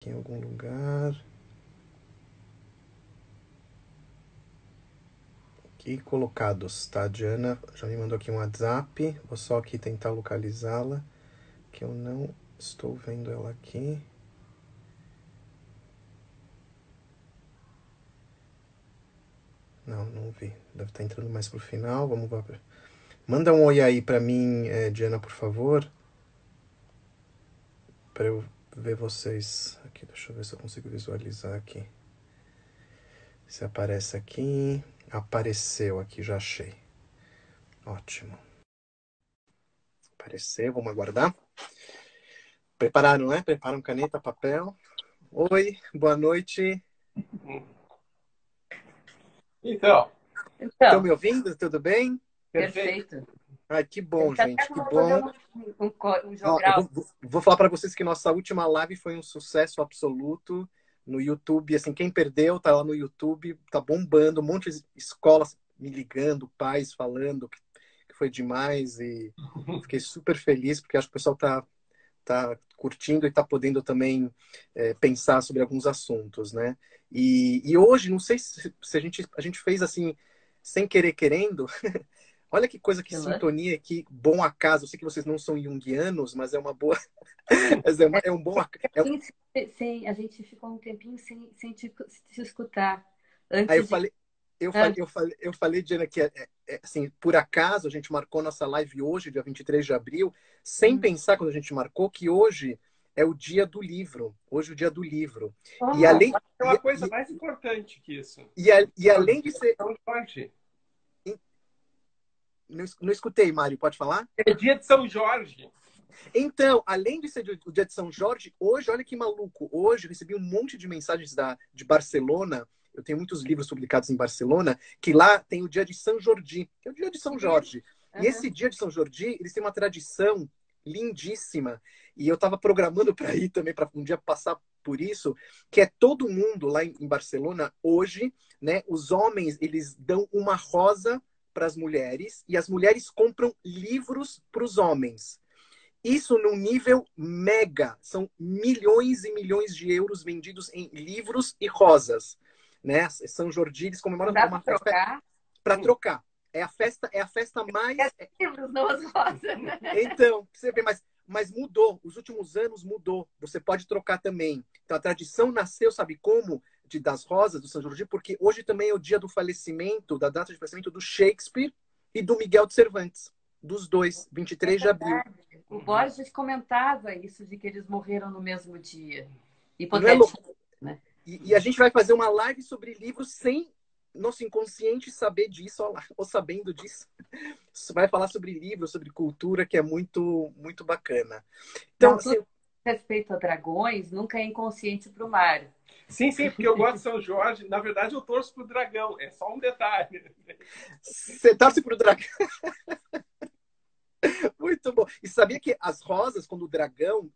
Aqui em algum lugar. Aqui colocados, tá? A Diana já me mandou aqui um WhatsApp. Vou só aqui tentar localizá-la, que eu não estou vendo ela aqui. Não, não vi. Deve estar entrando mais pro final. Vamos lá. Manda um oi aí pra mim, Diana, por favor, para eu ver vocês. Aqui, deixa eu ver se eu consigo visualizar aqui. Se aparece aqui. Apareceu aqui, já achei. Ótimo. Apareceu, vamos aguardar. Prepararam, né? Preparam caneta, papel. Oi, boa noite. Então, Estão Então, me ouvindo? Tudo bem? perfeito. perfeito. Ai, que Ele bom, está até gente, que bom. fazendo um Ó, eu jogral. vou falar para vocês que nossa última live foi um sucesso absoluto no YouTube. Assim, quem perdeu, tá lá no YouTube, tá bombando, um monte de escolas me ligando, pais falando que foi demais e fiquei super feliz porque acho que o pessoal tá curtindo e tá podendo também pensar sobre alguns assuntos, né? E hoje, não sei se a gente fez assim, sem querer querendo. Olha que coisa, que Pilar. sintonia, que bom acaso. Eu sei que vocês não são junguianos, mas é uma boa. Mas é um bom A gente ficou um tempinho sem te escutar. Aí eu Antes de. falei, eu Ah, falei, eu falei, Diana, que assim, por acaso a gente marcou nossa live hoje, dia 23 de abril, sem hum. pensar quando a gente marcou que hoje é o dia do livro. Hoje é o dia do livro. E Oh, além, É uma coisa mais importante que isso. e É o além de dia de ser. São Jorge. Não, não escutei, Mário, pode falar? É dia de São Jorge. Então, além de ser o dia de São Jorge, hoje, olha que maluco, hoje eu recebi um monte de mensagens de Barcelona. Eu tenho muitos livros publicados em Barcelona, que lá tem o dia de São Jordi, que é o dia de São isso. Jorge. E Aham. esse dia de São Jordi, eles têm uma tradição lindíssima. E eu estava programando para ir também, para um dia passar por isso, que é todo mundo lá em Barcelona, hoje, né? Os homens, eles dão uma rosa para as mulheres e as mulheres compram livros para os homens. Isso num nível mega. São milhões e milhões de euros vendidos em livros e rosas. Né? São Jordi, eles Não comemoram dá para trocar. para trocar. É a festa mais. Livros, não as rosas. Então, você vê, mas mudou. Os últimos anos mudou. Você pode trocar também. Então a tradição nasceu, sabe como? Das rosas do São Jordi, porque hoje também é o dia do falecimento, da data de falecimento do Shakespeare e do Miguel de Cervantes. Dos dois, É 23 de abril. verdade. O Borges comentava isso, de que eles morreram no mesmo dia. E não é louco. Hipoteticamente, né? E a gente vai fazer uma live sobre livros sem nosso inconsciente saber disso, ou sabendo disso. Vai falar sobre livros, sobre cultura, que é muito, muito bacana. Então, Não, tudo assim, respeito a dragões nunca é inconsciente para o Mário. Sim, sim, porque eu gosto de São Jorge. Na verdade, eu torço pro dragão. É só um detalhe. você torce pro dragão. Muito bom. E sabia que as rosas, quando o dragão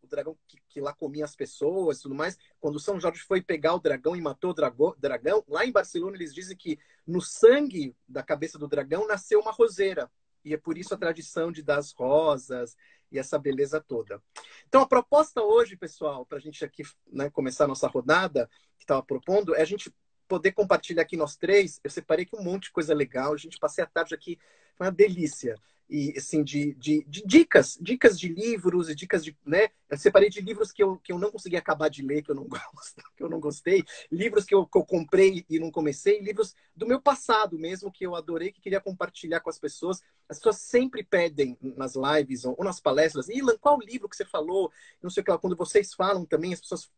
que lá comia as pessoas e tudo mais, quando São Jorge foi pegar o dragão e matou o dragão, lá em Barcelona eles dizem que no sangue da cabeça do dragão nasceu uma roseira. E é por isso a tradição de dar as rosas e essa beleza toda. Então, a proposta hoje, pessoal, para a gente aqui, né, começar a nossa rodada, que estava propondo, é a gente poder compartilhar aqui nós três. Eu separei aqui um monte de coisa legal. A gente passei a tarde aqui, foi uma delícia e assim de dicas de livros e dicas de, né? Eu separei de livros que eu não consegui acabar de ler, que eu não gosto, que eu não gostei, livros que eu comprei e não comecei, livros do meu passado mesmo que eu adorei, que queria compartilhar com as pessoas. As pessoas sempre pedem nas lives ou nas palestras, Ilan, qual livro que você falou? Não sei o que lá, quando vocês falam também, as pessoas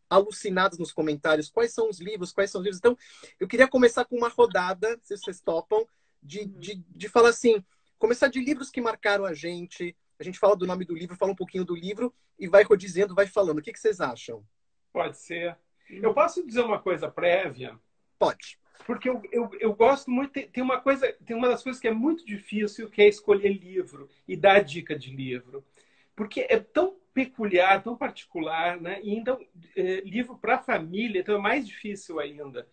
alucinadas nos comentários, quais são os livros, quais são os livros. Então, eu queria começar com uma rodada, se vocês topam, de falar assim, começar de livros que marcaram a gente fala do nome do livro, fala um pouquinho do livro e vai dizendo, vai falando. O que vocês acham? Pode ser. Eu posso dizer uma coisa prévia? Pode. Porque eu gosto muito. Tem uma das coisas que é muito difícil, que é escolher livro e dar dica de livro. Porque é tão peculiar, tão particular, né? E então, livro para a família, então é mais difícil ainda.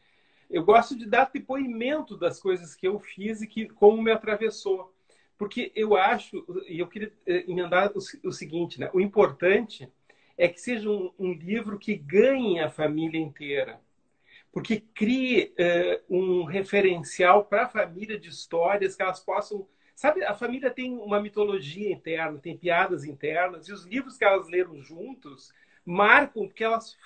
Eu gosto de dar depoimento das coisas que eu fiz e que como me atravessou. Porque eu acho, e eu queria emendar o seguinte, né? O importante é que seja um livro que ganhe a família inteira, porque crie um referencial para a família de histórias que elas possam... Sabe, a família tem uma mitologia interna, tem piadas internas, e os livros que elas leram juntos marcam, porque elas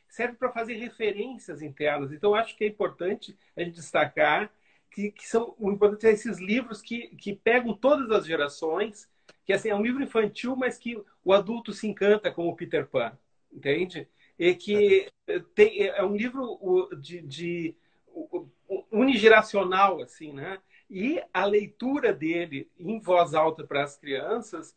servem para fazer referências internas. Então, acho que é importante a gente destacar que são o importante é esses livros que pegam todas as gerações, que assim, é um livro infantil, mas que o adulto se encanta com o Peter Pan, entende? E que é um livro de unigeracional, assim, né? E a leitura dele em voz alta para as crianças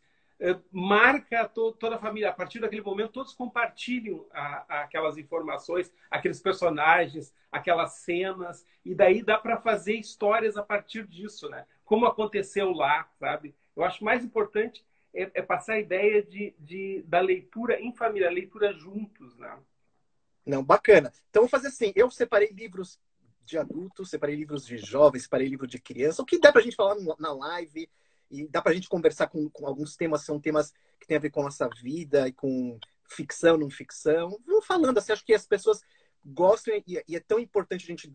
marca toda a família. A partir daquele momento, todos compartilham aquelas informações, aqueles personagens, aquelas cenas, e daí dá para fazer histórias a partir disso, né? Como aconteceu lá, sabe? Eu acho mais importante é passar a ideia da leitura em família, a leitura juntos, né? Não, bacana. Então, vou fazer assim, eu separei livros de adultos, separei livros de jovens, separei livro de criança, o que dá pra gente falar na live, e dá pra gente conversar com alguns temas, são temas que têm a ver com a nossa vida e com ficção, não ficção. Vamos falando assim, acho que as pessoas gostam e é tão importante a gente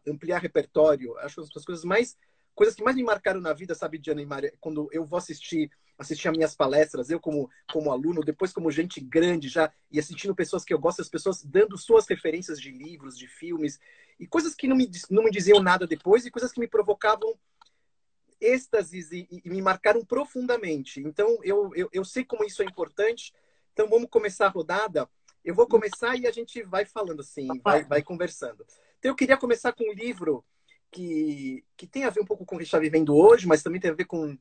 ampliar repertório. Acho que as coisas que mais me marcaram na vida, sabe, Diana e Maria, quando eu vou assistir as minhas palestras, eu como aluno, depois como gente grande já, e assistindo pessoas que eu gosto, as pessoas dando suas referências de livros, de filmes, e coisas que não me diziam nada depois, e coisas que me provocavam êxtases e me marcaram profundamente. Então, eu sei como isso é importante. Então, vamos começar a rodada. Eu vou começar e a gente vai falando assim, vai conversando. Então, eu queria começar com um livro que tem a ver um pouco com o que a gente está vivendo hoje, mas também tem a ver com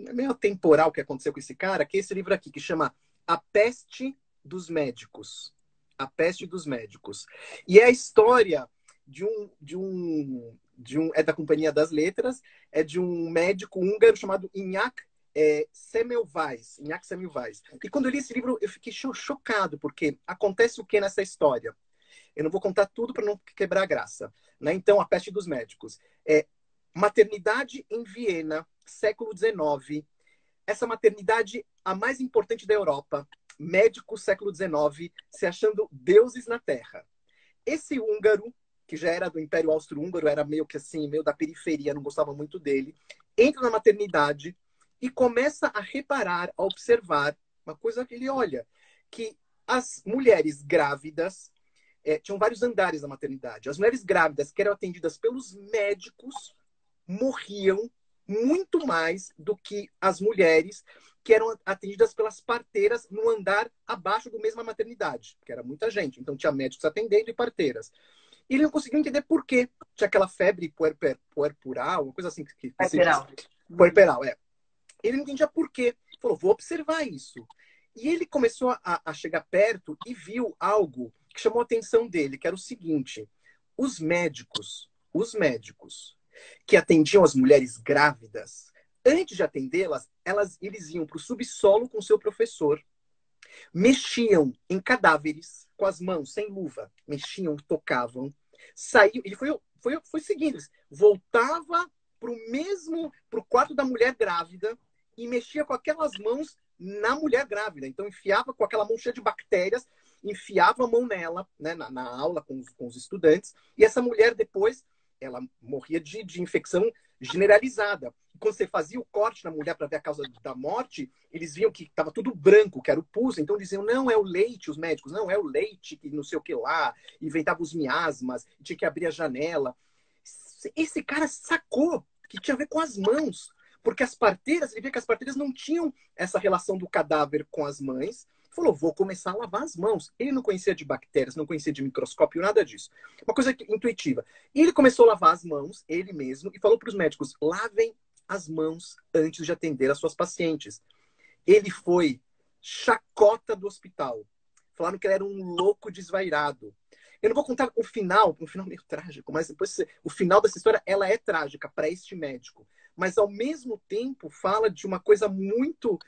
é meio temporal o que aconteceu com esse cara, que é esse livro aqui, que chama A Peste dos Médicos. A Peste dos Médicos. E é a história é da Companhia das Letras, é de um médico húngaro chamado Iñaki Semmelweis. E quando eu li esse livro, eu fiquei chocado, porque acontece o que nessa história? Eu não vou contar tudo para não quebrar a graça. Né? Então, A Peste dos Médicos. Maternidade em Viena, século XIX. Essa maternidade, a mais importante da Europa. Médicos, século XIX, se achando deuses na Terra. Esse húngaro, que já era do Império Austro-Húngaro, era meio que assim, meio da periferia, não gostava muito dele, entra na maternidade e começa a reparar, a observar uma coisa que ele olha, que as mulheres grávidas tinham vários andares na maternidade. As mulheres grávidas que eram atendidas pelos médicos morriam muito mais do que as mulheres que eram atendidas pelas parteiras no andar abaixo do mesma maternidade, que era muita gente. Então tinha médicos atendendo e parteiras. E ele não conseguiu entender por quê. Tinha aquela febre puerperal, uma coisa assim que puerperal, é. Ele não entendia por quê. Falou, vou observar isso. E ele começou a chegar perto e viu algo que chamou a atenção dele, que era o seguinte: os médicos que atendiam as mulheres grávidas, antes de atendê-las, eles iam para o subsolo com seu professor, mexiam em cadáveres com as mãos, sem luva, mexiam, tocavam, saiu, ele foi seguindo, voltava pro quarto da mulher grávida e mexia com aquelas mãos na mulher grávida. Então enfiava com aquela mão cheia de bactérias, enfiava a mão nela, né, na aula com os estudantes, e essa mulher depois ela morria de infecção generalizada. Quando você fazia o corte na mulher para ver a causa da morte, eles viam que estava tudo branco, que era o pus. Então diziam, não, é o leite, os médicos, não, é o leite, que não sei o que lá, inventava os miasmas, tinha que abrir a janela. Esse cara sacou que tinha a ver com as mãos, porque as parteiras, ele via que as parteiras não tinham essa relação do cadáver com as mães. Falou, vou começar a lavar as mãos. Ele não conhecia de bactérias, não conhecia de microscópio, nada disso. Uma coisa intuitiva. E ele começou a lavar as mãos, ele mesmo, e falou para os médicos, lavem as mãos antes de atender as suas pacientes. Ele foi chacota do hospital. Falaram que ele era um louco desvairado. Eu não vou contar o final meio trágico, mas depois o final dessa história, ela é trágica para este médico. Mas, ao mesmo tempo, fala de uma coisa muito,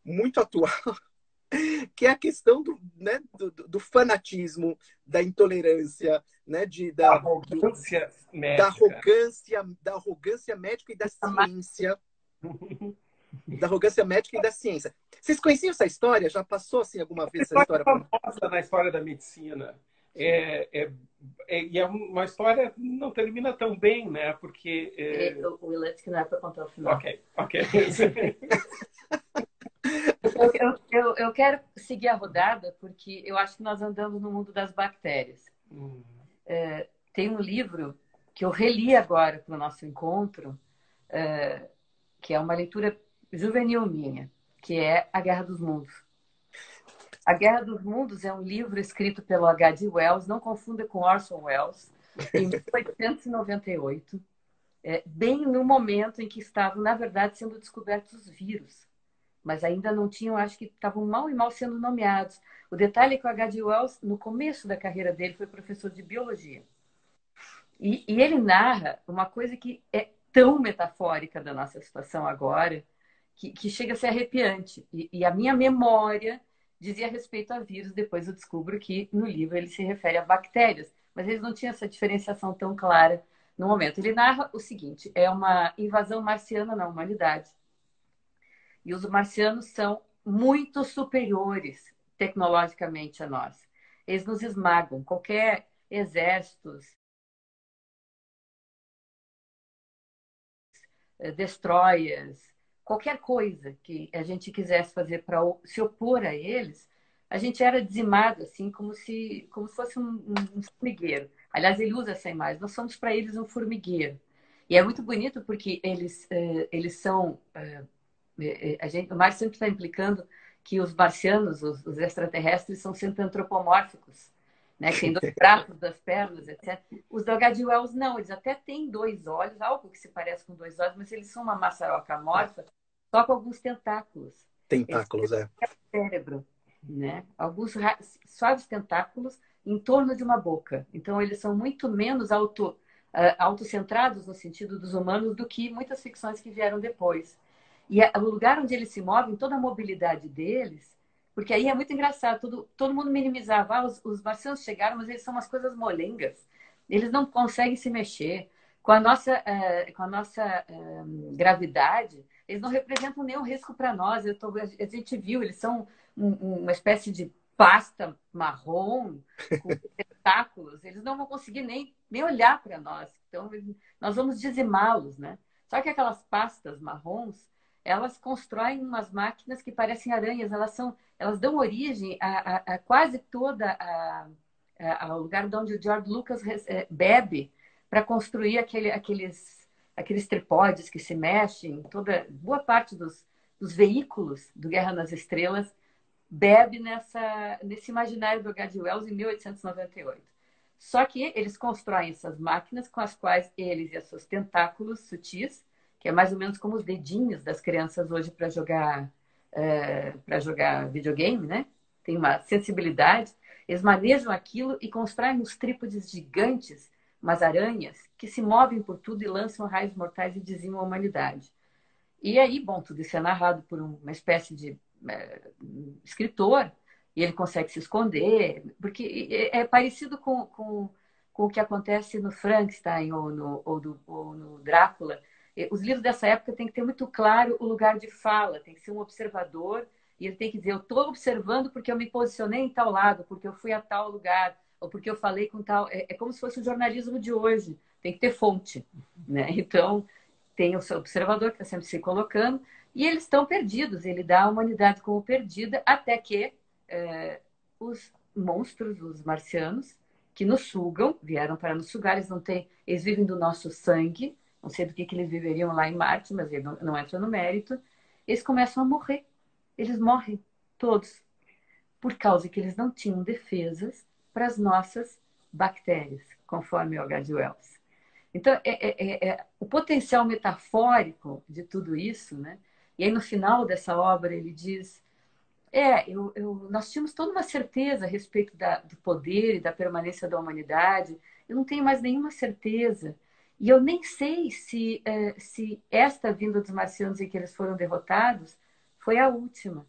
muito atual, que é a questão do fanatismo, da intolerância, né, da arrogância médica. Da arrogância médica e da ciência. Da arrogância médica e da ciência. Vocês conheciam essa história? Já passou assim alguma vez essa história? Famosa na história da medicina. E é uma história que não termina tão bem, né? Porque... O Willett que não é para contar o final. Ok. Eu quero seguir a rodada porque eu acho que nós andamos no mundo das bactérias. Tem um livro que eu reli agora para o nosso encontro, que é uma leitura juvenil minha, que é A Guerra dos Mundos. A Guerra dos Mundos é um livro escrito pelo H.G. Wells, não confunda com Orson Welles, em 1898, bem no momento em que estavam, na verdade, sendo descobertos os vírus, mas ainda não tinham, acho que estavam mal e mal sendo nomeados. O detalhe é que o H.G. Wells, no começo da carreira dele, foi professor de biologia. E ele narra uma coisa que é tão metafórica da nossa situação agora, que chega a ser arrepiante. E a minha memória dizia respeito a vírus, depois eu descubro que no livro ele se refere a bactérias, mas eles não tinham essa diferenciação tão clara no momento. Ele narra o seguinte, é uma invasão marciana na humanidade. E os marcianos são muito superiores tecnologicamente a nós. Eles nos esmagam. Qualquer exército, destroyers, qualquer coisa que a gente quisesse fazer para se opor a eles, a gente era dizimado, assim, como se fosse um formigueiro. Aliás, ele usa essa imagem. Nós somos para eles um formigueiro. E é muito bonito porque eles são... o Marx sempre está implicando que os marcianos, os extraterrestres, são sempre antropomórficos, né? Que tem 2 braços, 2 pernas, etc. Os do H.G. Wells não, eles até têm 2 olhos, algo que se parece com 2 olhos, mas eles são uma maçaroca amorfa, só com alguns tentáculos. Tentáculos, eles têm cérebro, né? Alguns suaves tentáculos em torno de uma boca. Então, eles são muito menos autocentrados no sentido dos humanos do que muitas ficções que vieram depois. E o lugar onde eles se movem, toda a mobilidade deles, porque aí é muito engraçado, todo mundo minimizava, os marcianos chegaram, mas eles são umas coisas molengas, eles não conseguem se mexer. Com a nossa gravidade, eles não representam nenhum risco para nós. A gente viu, eles são uma espécie de pasta marrom, com tentáculos, eles não vão conseguir nem olhar para nós. Então, nós vamos dizimá-los, né? Só que aquelas pastas marrons, elas constroem umas máquinas que parecem aranhas, elas dão origem a quase toda ao lugar de onde o George Lucas bebe para construir aqueles tripódes que se mexem, boa parte dos veículos do Guerra nas Estrelas bebe nesse imaginário do H.G. Wells em 1898. Só que eles constroem essas máquinas com as quais eles e os seus tentáculos sutis, que é mais ou menos como os dedinhos das crianças hoje para jogar videogame, né? Tem uma sensibilidade. Eles manejam aquilo e constroem uns trípodes gigantes, umas aranhas, que se movem por tudo e lançam raios mortais e dizimam a humanidade. E aí, bom, tudo isso é narrado por uma espécie de escritor, e ele consegue se esconder, porque é parecido com o que acontece no Frankenstein ou no Drácula. Os livros dessa época têm que ter muito claro o lugar de fala, tem que ser um observador, e ele tem que dizer, eu estou observando porque eu me posicionei em tal lado, porque eu fui a tal lugar, ou porque eu falei com tal... É como se fosse o jornalismo de hoje, tem que ter fonte, né? Então, tem o seu observador que está sempre se colocando, e eles estão perdidos, ele dá a humanidade como perdida, até que os monstros, os marcianos, que nos sugam, vieram para nos sugar, eles vivem do nosso sangue, não sei do que eles viveriam lá em Marte, mas ele não entra no mérito, eles começam a morrer. Eles morrem, todos, por causa que eles não tinham defesas para as nossas bactérias, conforme o H.G. Wells. Então, o potencial metafórico de tudo isso, né? E aí, no final dessa obra, ele diz: nós tínhamos toda uma certeza a respeito do poder e da permanência da humanidade, eu não tenho mais nenhuma certeza. E eu nem sei se esta vinda dos marcianos em que eles foram derrotados foi a última.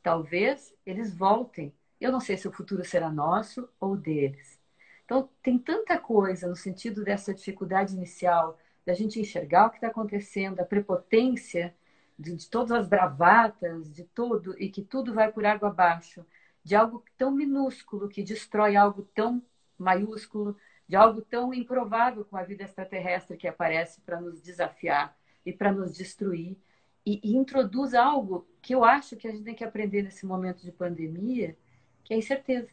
Talvez eles voltem. Eu não sei se o futuro será nosso ou deles. Então, tem tanta coisa no sentido dessa dificuldade inicial da gente enxergar o que está acontecendo, a prepotência de todas as bravatas, de tudo, e que tudo vai por água abaixo, de algo tão minúsculo que destrói algo tão maiúsculo, de algo tão improvável como a vida extraterrestre que aparece para nos desafiar e para nos destruir, e introduz algo que eu acho que a gente tem que aprender nesse momento de pandemia, que é a incerteza,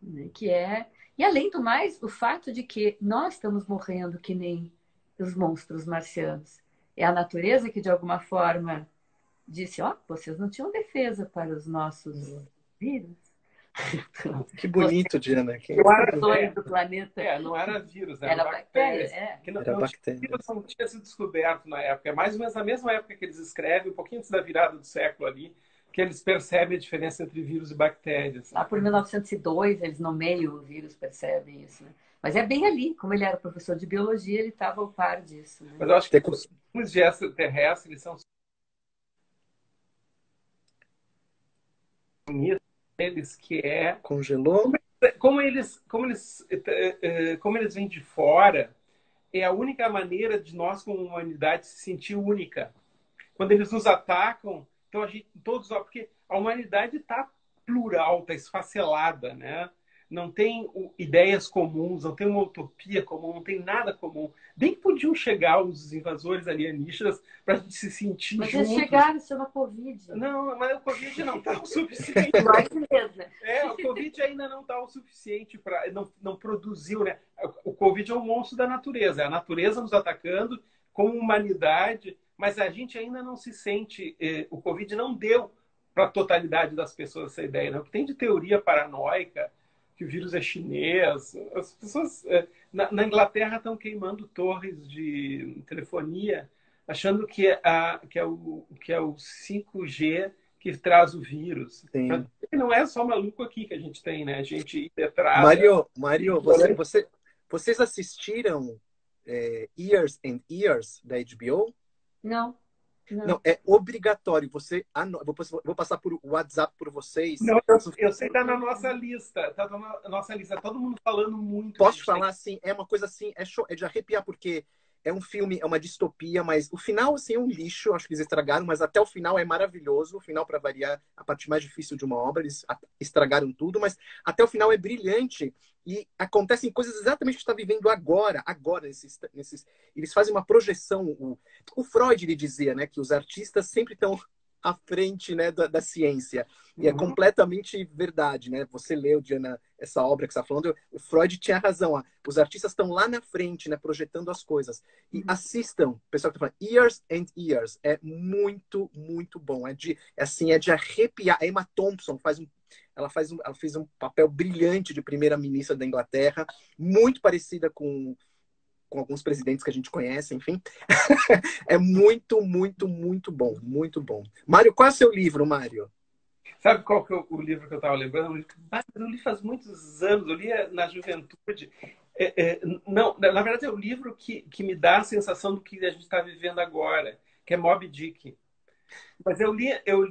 né? Que é, e além do mais, o fato de que nós estamos morrendo que nem os monstros marcianos. É a natureza que, de alguma forma, disse, ó, vocês não tinham defesa para os nossos vírus. Que bonito, Diana. Não era, Do planeta. não era vírus, era bactéria. Era bactéria. Vírus não tinha sido descoberto na época. É mais ou menos na mesma época que eles escrevem, um pouquinho antes da virada do século ali, que eles percebem a diferença entre vírus e bactérias. Lá por 1902, eles nomeiam o vírus, percebem isso, né? Mas é bem ali, como ele era professor de biologia, ele estava ao par disso. Né? Mas eu acho que os filmes de extraterrestres, eles são eles que é congelou, como eles vêm de fora, é a única maneira de nós como humanidade se sentir única. Quando eles nos atacam, então a gente todos, porque a humanidade está plural, está esfacelada, né? Não tem ideias comuns, não tem uma utopia comum, não tem nada comum. Bem que podiam chegar os invasores alienígenas para a gente se sentir mas juntos. Mas eles chegaram, se chama Covid. Não, mas o Covid não está o suficiente. O Covid ainda não está o suficiente para... Não produziu, né? O Covid é um monstro da natureza. É a natureza nos atacando como humanidade, mas a gente ainda não se sente... O Covid não deu para a totalidade das pessoas essa ideia. Né? O que tem de teoria paranoica, que o vírus é chinês. As pessoas na Inglaterra estão queimando torres de telefonia, achando que é o 5G que traz o vírus. Sim. Não é só maluco aqui que a gente tem, né? A gente detrás. Mário, vocês assistiram Years and Years da HBO? Não. Não, é obrigatório. Vou passar por WhatsApp por vocês. Não, eu sei que está na nossa lista. Está na nossa lista. Todo mundo falando muito. Posso falar assim? É uma coisa assim, é de arrepiar, porque é um filme, é uma distopia, mas o final, assim, é um lixo. Acho que eles estragaram, mas até o final é maravilhoso. O final, para variar, a parte mais difícil de uma obra, eles estragaram tudo, mas até o final é brilhante. E acontecem coisas exatamente que está vivendo agora. Eles fazem uma projeção. O Freud, ele dizia, né, que os artistas sempre estão à frente, né, da ciência. E é completamente verdade, né? Você leu, Diana, essa obra que você está falando, o Freud tinha razão. Os artistas estão lá na frente, né, projetando as coisas. E assistam, o pessoal que está falando, Years and Years. É muito, muito bom. É de arrepiar. A Emma Thompson ela fez um papel brilhante de primeira-ministra da Inglaterra, muito parecida com alguns presidentes que a gente conhece, enfim. É muito, muito, muito bom. Muito bom. Mário, qual é o seu livro, Mário? Sabe qual que é o livro que eu estava lembrando? Eu li faz muitos anos, eu li na juventude. Não, na verdade é o livro que me dá a sensação do que a gente está vivendo agora, que é Moby Dick. Mas eu li eu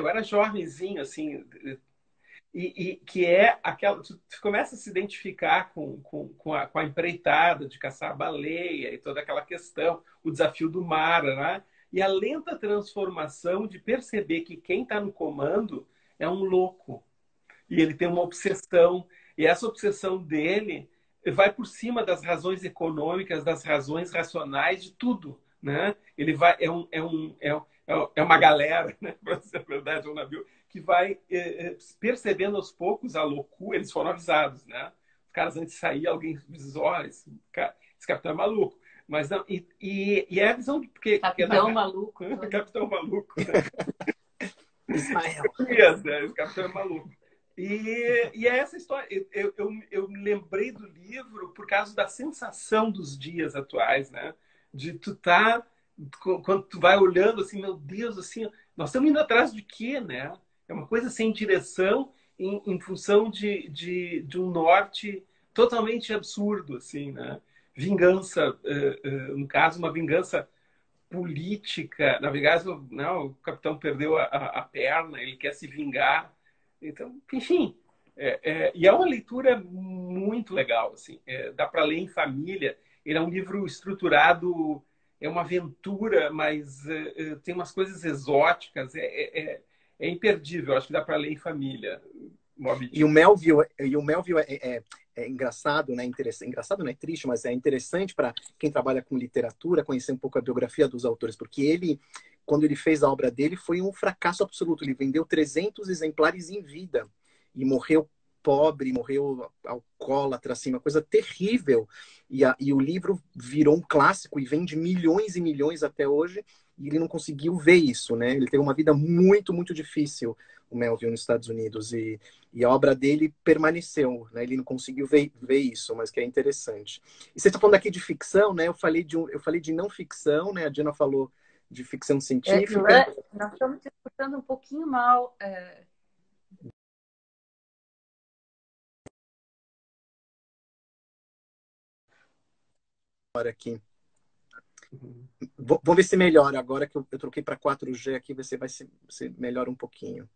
era jovenzinho, assim, e que é aquela... Tu começa a se identificar com a empreitada de caçar a baleia e toda aquela questão, o desafio do mar, né? E a lenta transformação de perceber que quem está no comando é um louco. E ele tem uma obsessão. E essa obsessão dele vai por cima das razões econômicas, das razões racionais, de tudo. Né? Ele vai... É uma galera, né? Para ser a verdade, é um navio que vai percebendo aos poucos a loucura. Eles foram avisados, né? Os caras, antes de sair, alguém diz, esse capitão é maluco. Mas não, e é a visão de... Porque, Capitão maluco. Capitão maluco. Né? Ismael. Esse capitão é maluco. E é essa história. Eu me lembrei do livro por causa da sensação dos dias atuais, né? De tu quando tu vai olhando assim, meu Deus, assim, nós estamos indo atrás de quê, né? É uma coisa sem direção em função de um norte totalmente absurdo, assim, né? Vingança, no caso, uma vingança política. Na verdade, não, o capitão perdeu a perna, ele quer se vingar. Então, enfim, e é uma leitura muito legal, assim. Dá para ler em família. Ele é um livro estruturado é uma aventura, mas tem umas coisas exóticas. É imperdível. Acho que dá para ler em família. Moby Dick. E o Melville é engraçado, né? Engraçado não é triste, mas é interessante para quem trabalha com literatura conhecer um pouco a biografia dos autores, porque ele, quando ele fez a obra dele, foi um fracasso absoluto. Ele vendeu 300 exemplares em vida e morreu pobre, morreu alcoólatra, assim, uma coisa terrível. E o livro virou um clássico e vende milhões e milhões até hoje, e ele não conseguiu ver isso, né? Ele teve uma vida muito, muito difícil, o Melville, nos Estados Unidos, e a obra dele permaneceu, né? Ele não conseguiu ver isso, mas que é interessante. E você está falando aqui de ficção, né? Eu falei de não ficção, né? A Diana falou de ficção científica. Nós estamos disputando um pouquinho mal. Aqui. Vamos ver se melhora. Agora que eu troquei para 4G aqui, ver se melhora um pouquinho.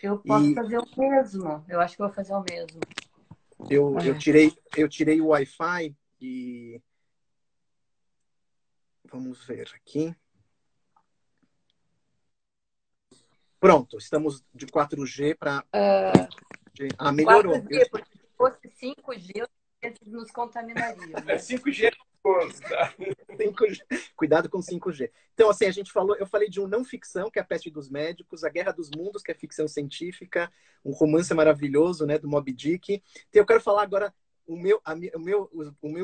Eu posso fazer o mesmo. Eu acho que eu vou fazer o mesmo. Eu tirei o Wi-Fi e vamos ver aqui. Pronto, estamos de 4G para... melhorou. 4G, porque se fosse 5G, nos contaminaria. Né? 5G tá? 5G. Cuidado com 5G. Então, assim, eu falei de um não ficção, que é A Peste dos Médicos, A Guerra dos Mundos, que é ficção científica, um romance maravilhoso, né, do Moby Dick. Então, eu quero falar agora o meu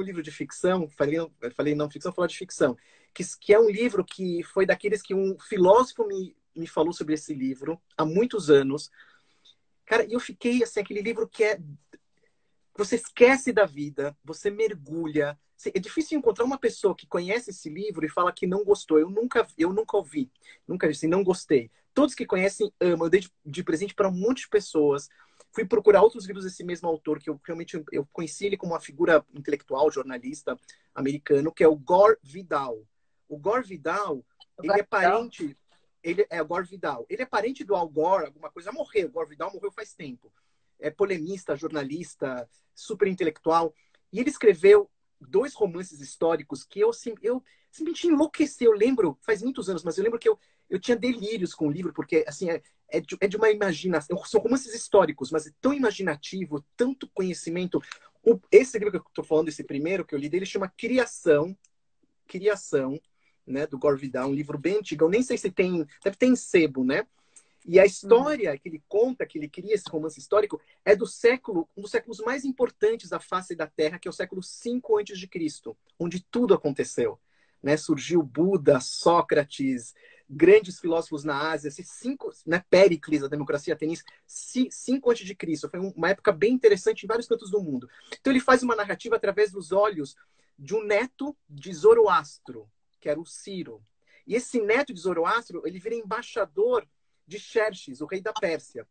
livro de ficção, falei não ficção, falar de ficção, que é um livro que foi daqueles que um filósofo me falou sobre esse livro há muitos anos. Cara, e eu fiquei, assim, aquele livro que você esquece da vida, você mergulha. É difícil encontrar uma pessoa que conhece esse livro e fala que não gostou. Eu nunca ouvi. Nunca disse, não gostei. Todos que conhecem amam. Eu dei de presente para um monte de pessoas. Fui procurar outros livros desse mesmo autor, que eu conheci ele como uma figura intelectual, jornalista americano, que é o Gore Vidal. O Gore Vidal, ele é parente... Ele é o Gore Vidal. Ele é parente do Al Gore, alguma coisa. Morreu. O Gore Vidal morreu faz tempo. É polemista, jornalista, super intelectual. E ele escreveu 2 romances históricos que eu simplesmente enlouqueci. Eu lembro, faz muitos anos, mas eu lembro que eu tinha delírios com o livro, porque assim, é de uma imaginação. São romances históricos, mas é tão imaginativo, tanto conhecimento. Esse livro que eu estou falando, esse primeiro que eu li dele, chama Criação, né, do Gore Vidal, um livro bem antigo. Eu nem sei se tem, deve ter em sebo, né? E a história que ele conta, que ele cria esse romance histórico, é um dos séculos mais importantes da face da Terra, que é o século 5 a.C., onde tudo aconteceu. Né? Surgiu Buda, Sócrates, grandes filósofos na Ásia, né? Péricles, a democracia ateniense, 5 a.C. Foi uma época bem interessante em vários cantos do mundo. Então ele faz uma narrativa através dos olhos de um neto de Zoroastro, que era o Ciro. E esse neto de Zoroastro, ele vira embaixador de Xerxes, o rei da Pérsia.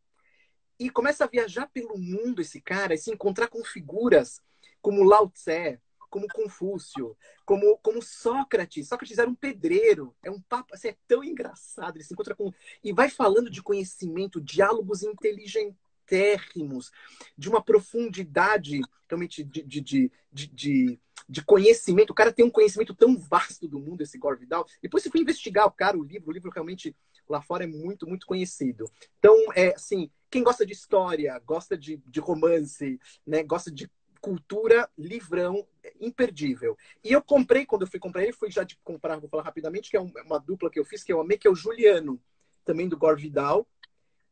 E começa a viajar pelo mundo esse cara e se encontrar com figuras como Lao Tse, como Confúcio, como Sócrates. Sócrates era um pedreiro. É um papo, assim, é tão engraçado. Ele se encontra com... E vai falando de conhecimento, diálogos inteligentérrimos, de uma profundidade realmente de conhecimento. O cara tem um conhecimento tão vasto do mundo, esse Gore Vidal. Depois você foi investigar o livro realmente lá fora é muito, muito conhecido. Então, assim, quem gosta de história, gosta de romance, né, gosta de cultura, livrão, imperdível. E eu comprei, quando eu fui comprar ele, fui já de comprar, vou falar rapidamente, que é uma dupla que eu fiz, que eu amei, que é o Juliano, também do Gore Vidal,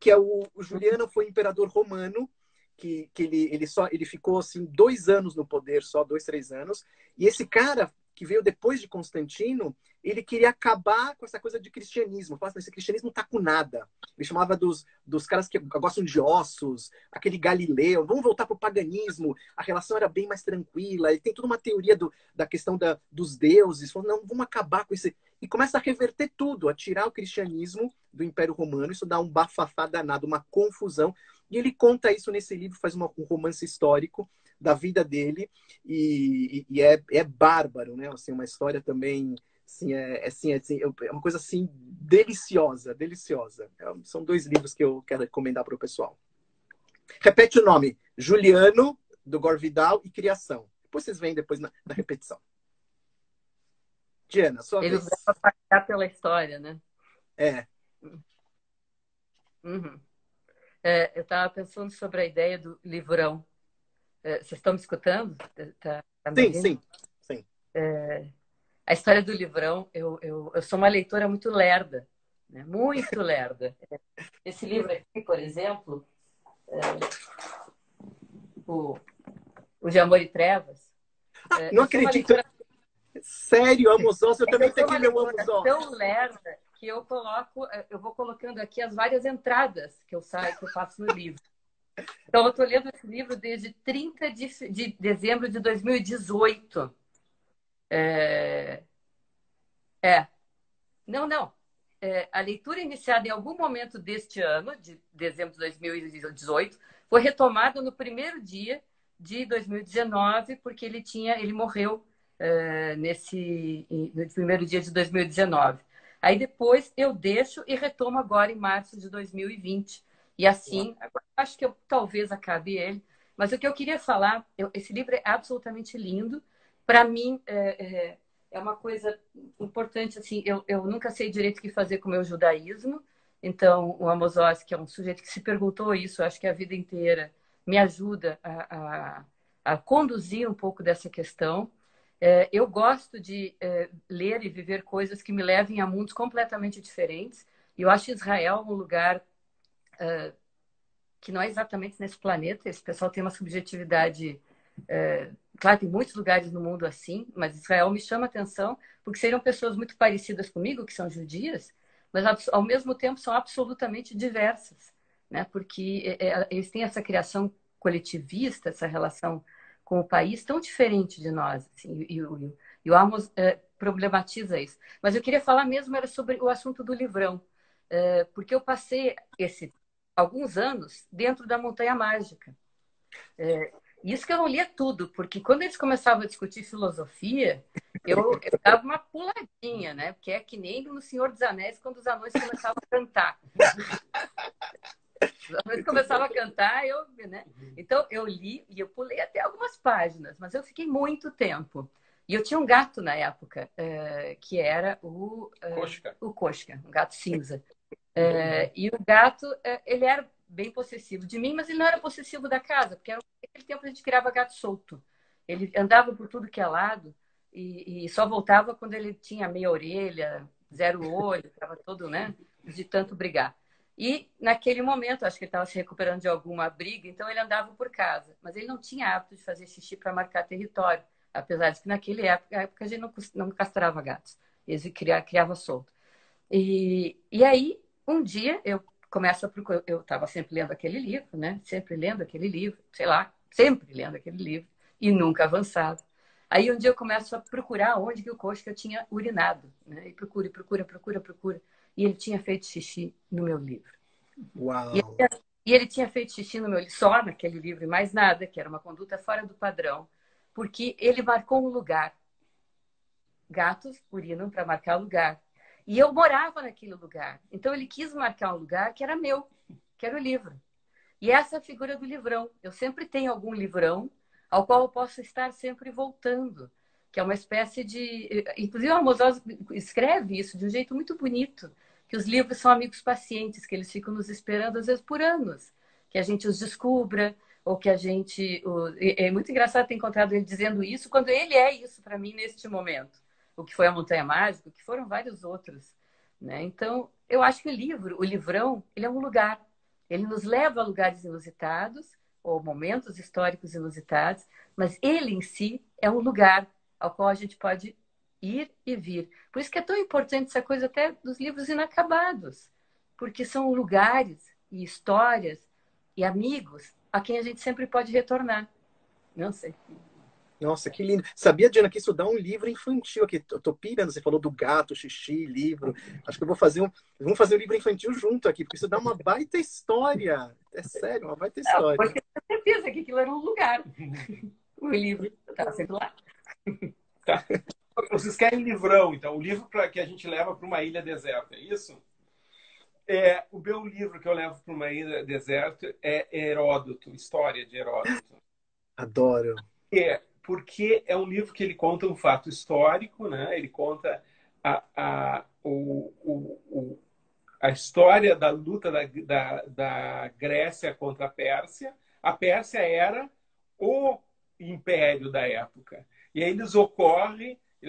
que é o Juliano foi imperador romano, que ele ficou assim 2 anos no poder, só 2, 3 anos. E esse cara que veio depois de Constantino, ele queria acabar com essa coisa de cristianismo. Fala assim, esse cristianismo tá com nada. Ele chamava dos caras que gostam de ossos, aquele Galileu, vamos voltar pro paganismo. A relação era bem mais tranquila. Ele tem toda uma teoria da questão dos deuses. Falou, não, vamos acabar com esse... E começa a reverter tudo, a tirar o cristianismo do Império Romano. Isso dá um bafafá danado, uma confusão. E ele conta isso nesse livro, faz um romance histórico da vida dele. E é bárbaro, né? Assim, uma história também... Assim, é uma coisa assim deliciosa, deliciosa. São 2 livros que eu quero recomendar para o pessoal. Repete o nome: Juliano, do Gore Vidal, e Criação. Depois vocês veem depois na repetição. Diana, sua Ele vez. usava pagar pela história, né? É. Uhum. Eu estava pensando sobre a ideia do livrão. Vocês estão me escutando? Tá me Sim, ouvindo? sim, sim. A história do livrão, eu sou uma leitora muito lerda, né? Muito lerda. Esse livro aqui, por exemplo, o, o De Amor e Trevas, Não eu sou uma acredito. leitora, Sério, Amos Oz, eu também eu tenho sou uma aqui meu Amos leitora Oz. tão lerda que eu vou colocando aqui as várias entradas que eu faço no livro. Então, eu estou lendo esse livro desde 30 de dezembro de 2018. É, é. Não, não. A leitura iniciada em algum momento deste ano, de dezembro de 2018, foi retomada no primeiro dia de 2019, porque ele morreu no primeiro dia de 2019. Aí depois eu deixo e retomo agora em março de 2020. E assim, agora, acho que eu talvez acabe ele. Mas o que eu queria falar, esse livro é absolutamente lindo. Para mim, é uma coisa importante, assim, eu nunca sei direito o que fazer com o meu judaísmo, então o Amos Oz, que é um sujeito que se perguntou isso, acho que a vida inteira, me ajuda a conduzir um pouco dessa questão. Eu gosto de ler e viver coisas que me levem a mundos completamente diferentes, e eu acho Israel um lugar que não é exatamente nesse planeta, esse pessoal tem uma subjetividade claro, tem muitos lugares no mundo assim, mas Israel me chama a atenção porque seriam pessoas muito parecidas comigo, que são judias, mas ao mesmo tempo são absolutamente diversas, né? Porque eles têm essa criação coletivista, essa relação com o país tão diferente de nós. Assim, e o Amos problematiza isso. Mas eu queria falar mesmo era sobre o assunto do livrão, porque eu passei alguns anos dentro da Montanha Mágica. Isso que eu não lia tudo, porque quando eles começavam a discutir filosofia, eu dava uma puladinha, né? Porque é que nem no Senhor dos Anéis, quando os anões começavam a cantar. Os anões começavam a cantar, né? Então, eu li e eu pulei até algumas páginas, mas eu fiquei muito tempo. E eu tinha um gato na época, que era o Koshka, um gato cinza. E o gato, ele era bem possessivo de mim, mas ele não era possessivo da casa, porque naquele tempo a gente criava gato solto. Ele andava por tudo que é lado e só voltava quando ele tinha meia orelha, zero olho, estava todo, né, de tanto brigar. E naquele momento, acho que ele estava se recuperando de alguma briga, então ele andava por casa, mas ele não tinha hábito de fazer xixi para marcar território, apesar de que naquela época a gente não castrava gatos, eles criava solto. E aí, um dia, eu começo a procurar. Eu estava sempre lendo aquele livro, né? Sempre lendo aquele livro, sei lá, sempre lendo aquele livro, e nunca avançado. Aí, um dia, eu começo a procurar onde que o Koshka tinha urinado, né? E procura. E ele tinha feito xixi no meu livro. Uau! E ele tinha feito xixi no meu livro, só naquele livro, e mais nada, que era uma conduta fora do padrão, porque ele marcou um lugar. Gatos urinam para marcar lugar. E eu morava naquele lugar. Então ele quis marcar um lugar que era meu, que era o livro. E essa é a figura do livrão. Eu sempre tenho algum livrão ao qual eu posso estar sempre voltando, que é uma espécie de. Inclusive, o Amos Oz escreve isso de um jeito muito bonito, que os livros são amigos pacientes, que eles ficam nos esperando, às vezes, por anos, que a gente os descubra, ou que a gente. É muito engraçado ter encontrado ele dizendo isso, quando ele é isso para mim neste momento. O que foi a Montanha Mágica, o que foram vários outros. Né? Então, eu acho que o livrão, ele é um lugar. Ele nos leva a lugares inusitados, ou momentos históricos inusitados, mas ele em si é um lugar ao qual a gente pode ir e vir. Por isso que é tão importante essa coisa até dos livros inacabados, porque são lugares e histórias e amigos a quem a gente sempre pode retornar. Não sei. Nossa, que lindo. Sabia, Diana, que isso dá um livro infantil aqui. Eu tô pirando, você falou do gato, xixi, livro. Acho que eu vamos fazer um livro infantil junto aqui, porque isso dá uma baita história. É sério, uma baita história. Porque eu tenho certeza que aquilo era um lugar. O livro estava sempre lá. Tá. Vocês querem livrão, então. O livro que a gente leva para uma ilha deserta, é isso? O meu livro que eu levo para uma ilha deserta é Heródoto, História de Heródoto. Adoro. porque é um livro que ele conta um fato histórico, né? Ele conta a história da luta da Grécia contra a Pérsia. A Pérsia era o império da época. E aí eles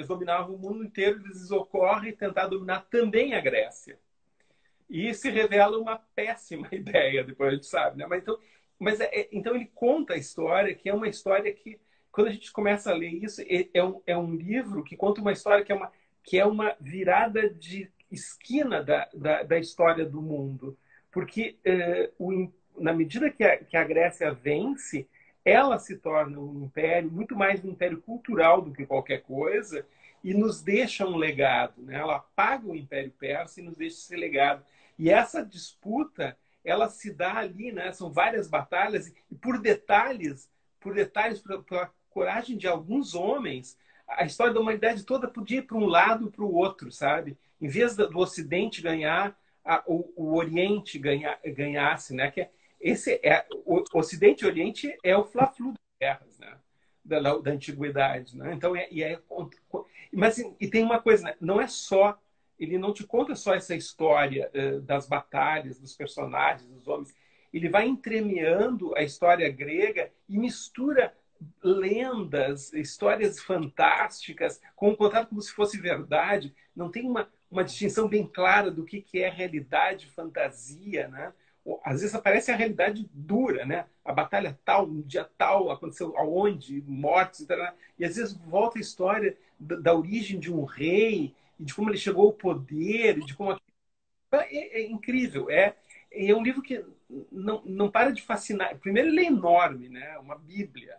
dominavam o mundo inteiro, eles ocorrem tentar dominar também a Grécia. E se revela uma péssima ideia, depois a gente sabe, né? Então ele conta a história, que é uma história que, quando a gente começa a ler isso, é um livro que conta uma história que é uma virada de esquina da história do mundo. Porque na medida que a Grécia vence, ela se torna um império, muito mais um império cultural do que qualquer coisa, e nos deixa um legado, né? Ela apaga o Império Persa e nos deixa esse legado. E essa disputa, ela se dá ali, né? São várias batalhas, e por detalhes, pela coragem de alguns homens, a história da humanidade toda podia ir para um lado e para o outro, sabe? Em vez do Ocidente ganhar, o Oriente ganhasse, né? O Ocidente e o Oriente é o Fla-Flu das guerras, né? Da antiguidade, né? Então mas e tem uma coisa, né? Não é só, ele não te conta só essa história das batalhas, dos personagens, dos homens. Ele vai entremeando a história grega e mistura lendas, histórias fantásticas, contado como se fosse verdade. Não tem uma distinção bem clara do que é realidade, fantasia, né? Às vezes aparece a realidade dura, né? A batalha tal, no dia tal, aconteceu aonde, mortes, e às vezes volta a história da origem de um rei, e de como ele chegou ao poder, e de como... É incrível. É um livro que não para de fascinar. Primeiro, ele é enorme, né? Uma bíblia.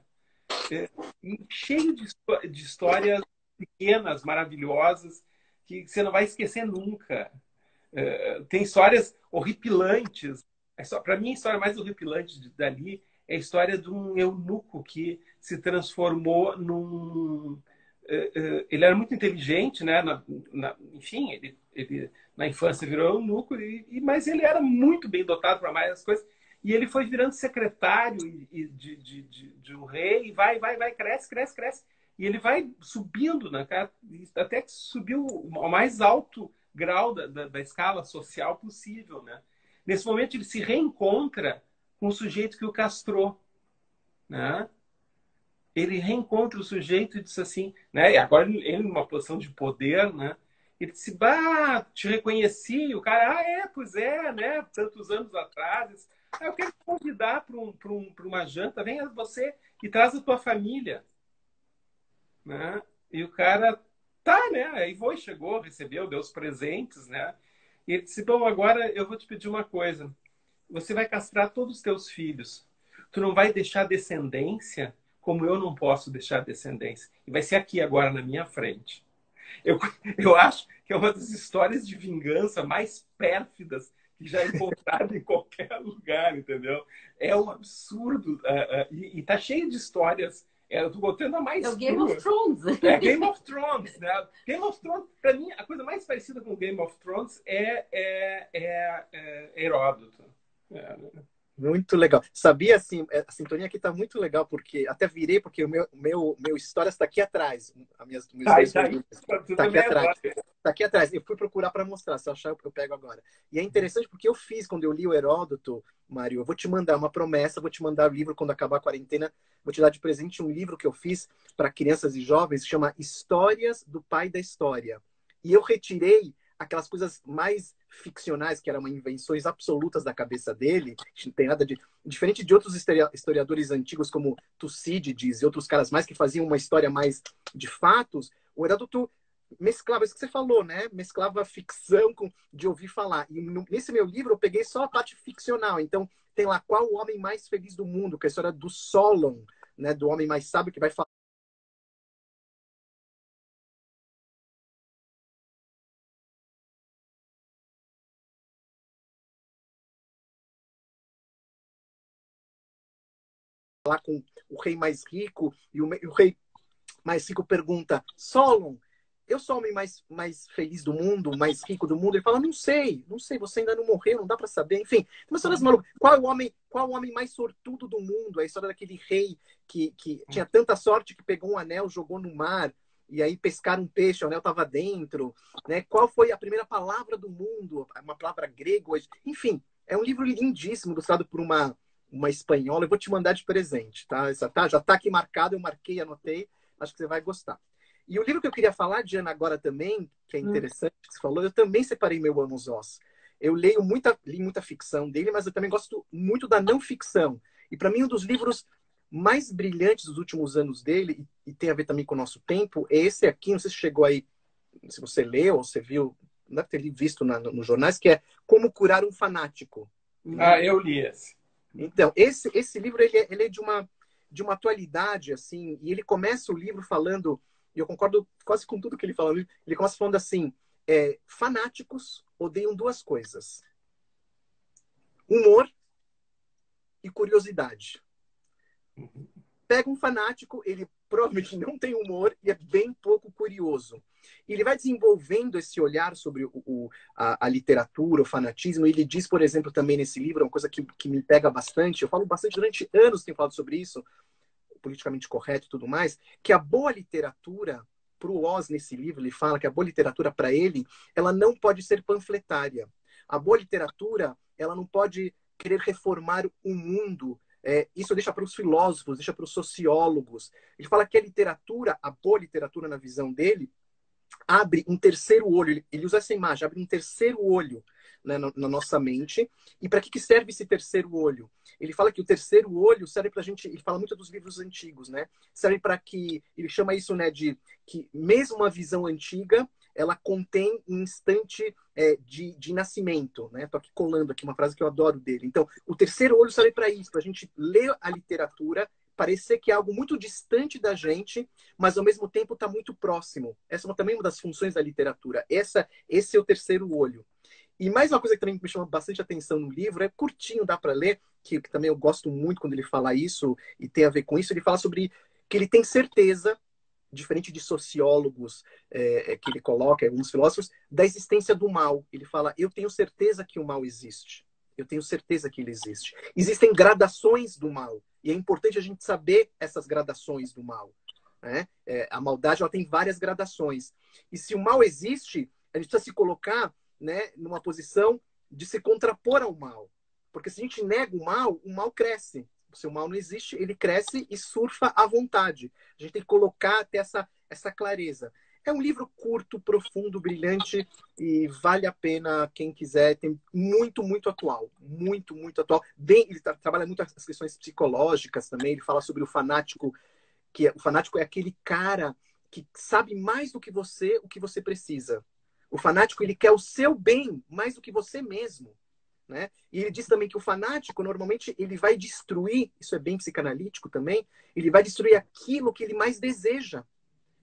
Cheio de histórias pequenas, maravilhosas, que você não vai esquecer nunca. Tem histórias horripilantes. Para mim, a história mais horripilante dali é a história de um eunuco que se transformou num... Ele era muito inteligente, né? Enfim, ele na infância virou eunuco, mas ele era muito bem dotado para mais as coisas. E ele foi virando secretário de um rei, e vai, cresce, cresce, cresce. E ele vai subindo, né, até que subiu ao mais alto grau da escala social possível, né? Nesse momento, ele se reencontra com o sujeito que o castrou, né? Ele reencontra o sujeito e diz assim, né? E agora ele numa posição de poder, né? Ele disse, bah, te reconheci. O cara, pois é, né? Tantos anos atrás. Eu quero te convidar para uma janta. Venha você e traz a tua família, né? E o cara, tá, né? Aí chegou, recebeu, deu os presentes, né? E ele disse, bom, agora eu vou te pedir uma coisa. Você vai castrar todos os teus filhos. Tu não vai deixar descendência como eu não posso deixar descendência. E vai ser aqui agora, na minha frente. Eu, eu acho que é uma das histórias de vingança mais pérfidas que já encontrado em qualquer lugar, entendeu? É um absurdo. E tá cheio de histórias. Eu tô botando a mais É o Game crua. of Thrones. É Game of Thrones, né? Game of Thrones, para mim, a coisa mais parecida com Game of Thrones é Heródoto. Muito legal. Sabia, assim, a sintonia aqui tá muito legal, porque até virei, porque o meu história está aqui atrás. Meus dois volumes. Tá aqui atrás. Tá aqui atrás. Eu fui procurar para mostrar. Se eu achar, eu pego agora. E é interessante porque eu fiz, quando eu li o Heródoto, Mário, eu vou te mandar uma promessa, vou te mandar o livro quando acabar a quarentena. Vou te dar de presente um livro que eu fiz para crianças e jovens, que chama Histórias do Pai da História. E eu retirei aquelas coisas mais ficcionais, que eram invenções absolutas da cabeça dele, não tem nada de... Diferente de outros historiadores antigos, como Tucídides e outros caras mais que faziam uma história mais de fatos, o Heródoto mesclava, isso que você falou, né? Mesclava ficção de ouvir falar. E nesse meu livro eu peguei só a parte ficcional. Então tem lá Qual o Homem Mais Feliz do Mundo, que é a história do Solon, né? Do homem mais sábio, que vai falar com o rei mais rico, e o rei mais rico pergunta, Solon, eu sou o homem mais feliz do mundo, mais rico do mundo. Ele fala, não sei, você ainda não morreu, não dá para saber. Enfim, uma história maluca. Qual o homem mais sortudo do mundo? A história daquele rei que tinha tanta sorte que pegou um anel, jogou no mar, e aí pescaram um peixe, o anel estava dentro. Né? Qual foi a primeira palavra do mundo? Uma palavra grega. Enfim, é um livro lindíssimo, ilustrado por uma espanhola. Eu vou te mandar de presente, tá? Já tá aqui marcado, eu marquei, anotei. Acho que você vai gostar. E o livro que eu queria falar, Diana, agora também, que é interessante, que você falou, eu também separei meu Amos Oz. Eu li muita ficção dele, mas eu também gosto muito da não ficção. E para mim, um dos livros mais brilhantes dos últimos anos dele, e tem a ver também com o nosso tempo, é esse aqui, não sei se chegou aí, se você leu ou você viu, não deve ter visto nos jornais, que é Como Curar um Fanático. Eu li esse. Então, esse livro ele é de uma atualidade, assim, e ele começa o livro falando, e eu concordo quase com tudo que ele fala, ele começa falando assim, fanáticos odeiam duas coisas, humor e curiosidade. Pega um fanático, ele provavelmente não tem humor e é bem pouco curioso. E ele vai desenvolvendo esse olhar sobre a literatura, o fanatismo. E ele diz, por exemplo, também nesse livro, uma coisa que me pega bastante, eu falo bastante durante anos, tenho falado sobre isso, politicamente correto e tudo mais, que a boa literatura, para o Oz nesse livro, ele fala que a boa literatura para ele, ela não pode ser panfletária. A boa literatura, ela não pode querer reformar o mundo. Isso deixa para os filósofos, deixa para os sociólogos. Ele fala que a boa literatura na visão dele, abre um terceiro olho. Ele usa essa imagem, abre um terceiro olho, né, na nossa mente. E para que serve esse terceiro olho? Ele fala que o terceiro olho serve para a gente. Ele fala muito dos livros antigos, né? Serve para que. Ele chama isso, né, de que mesmo uma visão antiga, ela contém um instante de nascimento, né? Tô aqui colando aqui uma frase que eu adoro dele. Então, o terceiro olho serve para isso, para a gente ler a literatura, parecer que é algo muito distante da gente, mas ao mesmo tempo está muito próximo. Essa é também uma das funções da literatura. Esse é o terceiro olho. E mais uma coisa que também me chama bastante atenção no livro, é curtinho, dá para ler, que também eu gosto muito quando ele fala isso, e tem a ver com isso, ele fala sobre que ele tem certeza, diferente de sociólogos que ele coloca, alguns filósofos, da existência do mal. Ele fala, eu tenho certeza que o mal existe. Eu tenho certeza que ele existe. Existem gradações do mal. E é importante a gente saber essas gradações do mal. Né? A maldade ela tem várias gradações. E se o mal existe, a gente precisa se colocar, né, numa posição de se contrapor ao mal. Porque se a gente nega o mal cresce. Se o mal não existe, ele cresce e surfa à vontade. A gente tem que colocar até essa clareza. É um livro curto, profundo, brilhante e vale a pena quem quiser. Tem muito, muito atual. Muito, muito atual. Ele trabalha muito as questões psicológicas também. Ele fala sobre o fanático, o fanático é aquele cara que sabe mais do que você o que você precisa. O fanático, ele quer o seu bem mais do que você mesmo. Né? E ele diz também que o fanático, normalmente, ele vai destruir, isso é bem psicanalítico também, ele vai destruir aquilo que ele mais deseja.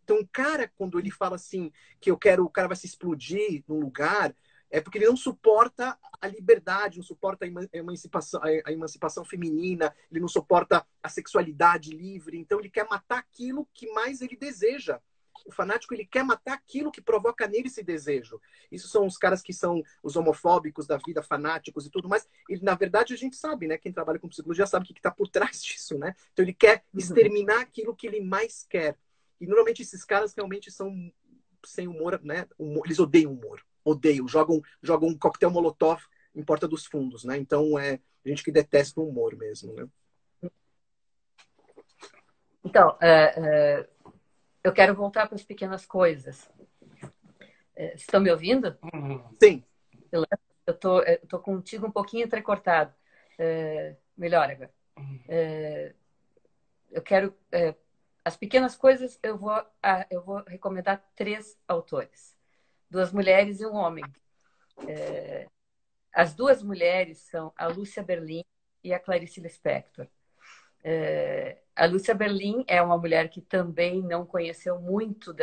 Então, o cara, quando ele fala assim, o cara vai se explodir num lugar, é porque ele não suporta a liberdade, não suporta a emancipação feminina, ele não suporta a sexualidade livre, então ele quer matar aquilo que mais ele deseja. O fanático, ele quer matar aquilo que provoca nele esse desejo. Isso são os caras que são os homofóbicos da vida, fanáticos e tudo mais. E, na verdade, a gente sabe, né? Quem trabalha com psicologia sabe o que está por trás disso, né? Então, ele quer exterminar aquilo que ele mais quer. E, normalmente, esses caras realmente são sem humor, né? Eles odeiam humor. Odeiam. Jogam um coquetel molotov em Porta dos Fundos, né? Então, é gente que detesta o humor mesmo, né? Então, eu quero voltar para as pequenas coisas. Estão me ouvindo? Sim. Eu tô contigo um pouquinho entrecortado. Melhor agora. Eu quero... as pequenas coisas, eu vou recomendar 3 autores. 2 mulheres e um homem. As 2 mulheres são a Lúcia Berlim e a Clarice Lispector. A Lúcia Berlim é uma mulher que também não conheceu muito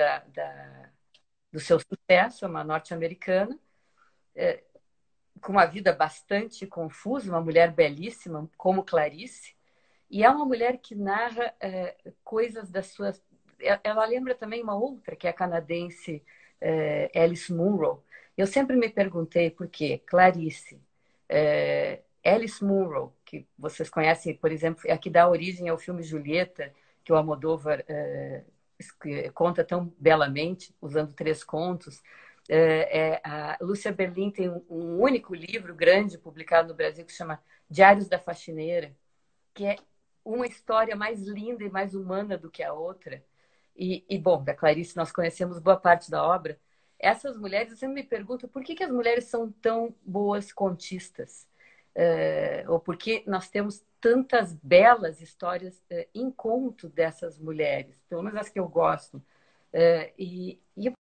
do seu sucesso, é uma norte-americana, com uma vida bastante confusa, uma mulher belíssima, como Clarice, e é uma mulher que narra coisas ela lembra também uma outra, que é a canadense Alice Munro. Eu sempre me perguntei por quê. Clarice, Alice Munro, que vocês conhecem, por exemplo, é a que dá origem ao filme Julieta, que o Almodóvar conta tão belamente, usando 3 contos. A Lúcia Berlin tem um único livro grande publicado no Brasil que se chama Diários da Faxineira, que é uma história mais linda e mais humana do que a outra. Bom, da Clarice nós conhecemos boa parte da obra. Essas mulheres, eu sempre me pergunto por que as mulheres são tão boas contistas? Ou por que nós temos tantas belas histórias em conto dessas mulheres, pelo menos as que eu gosto. E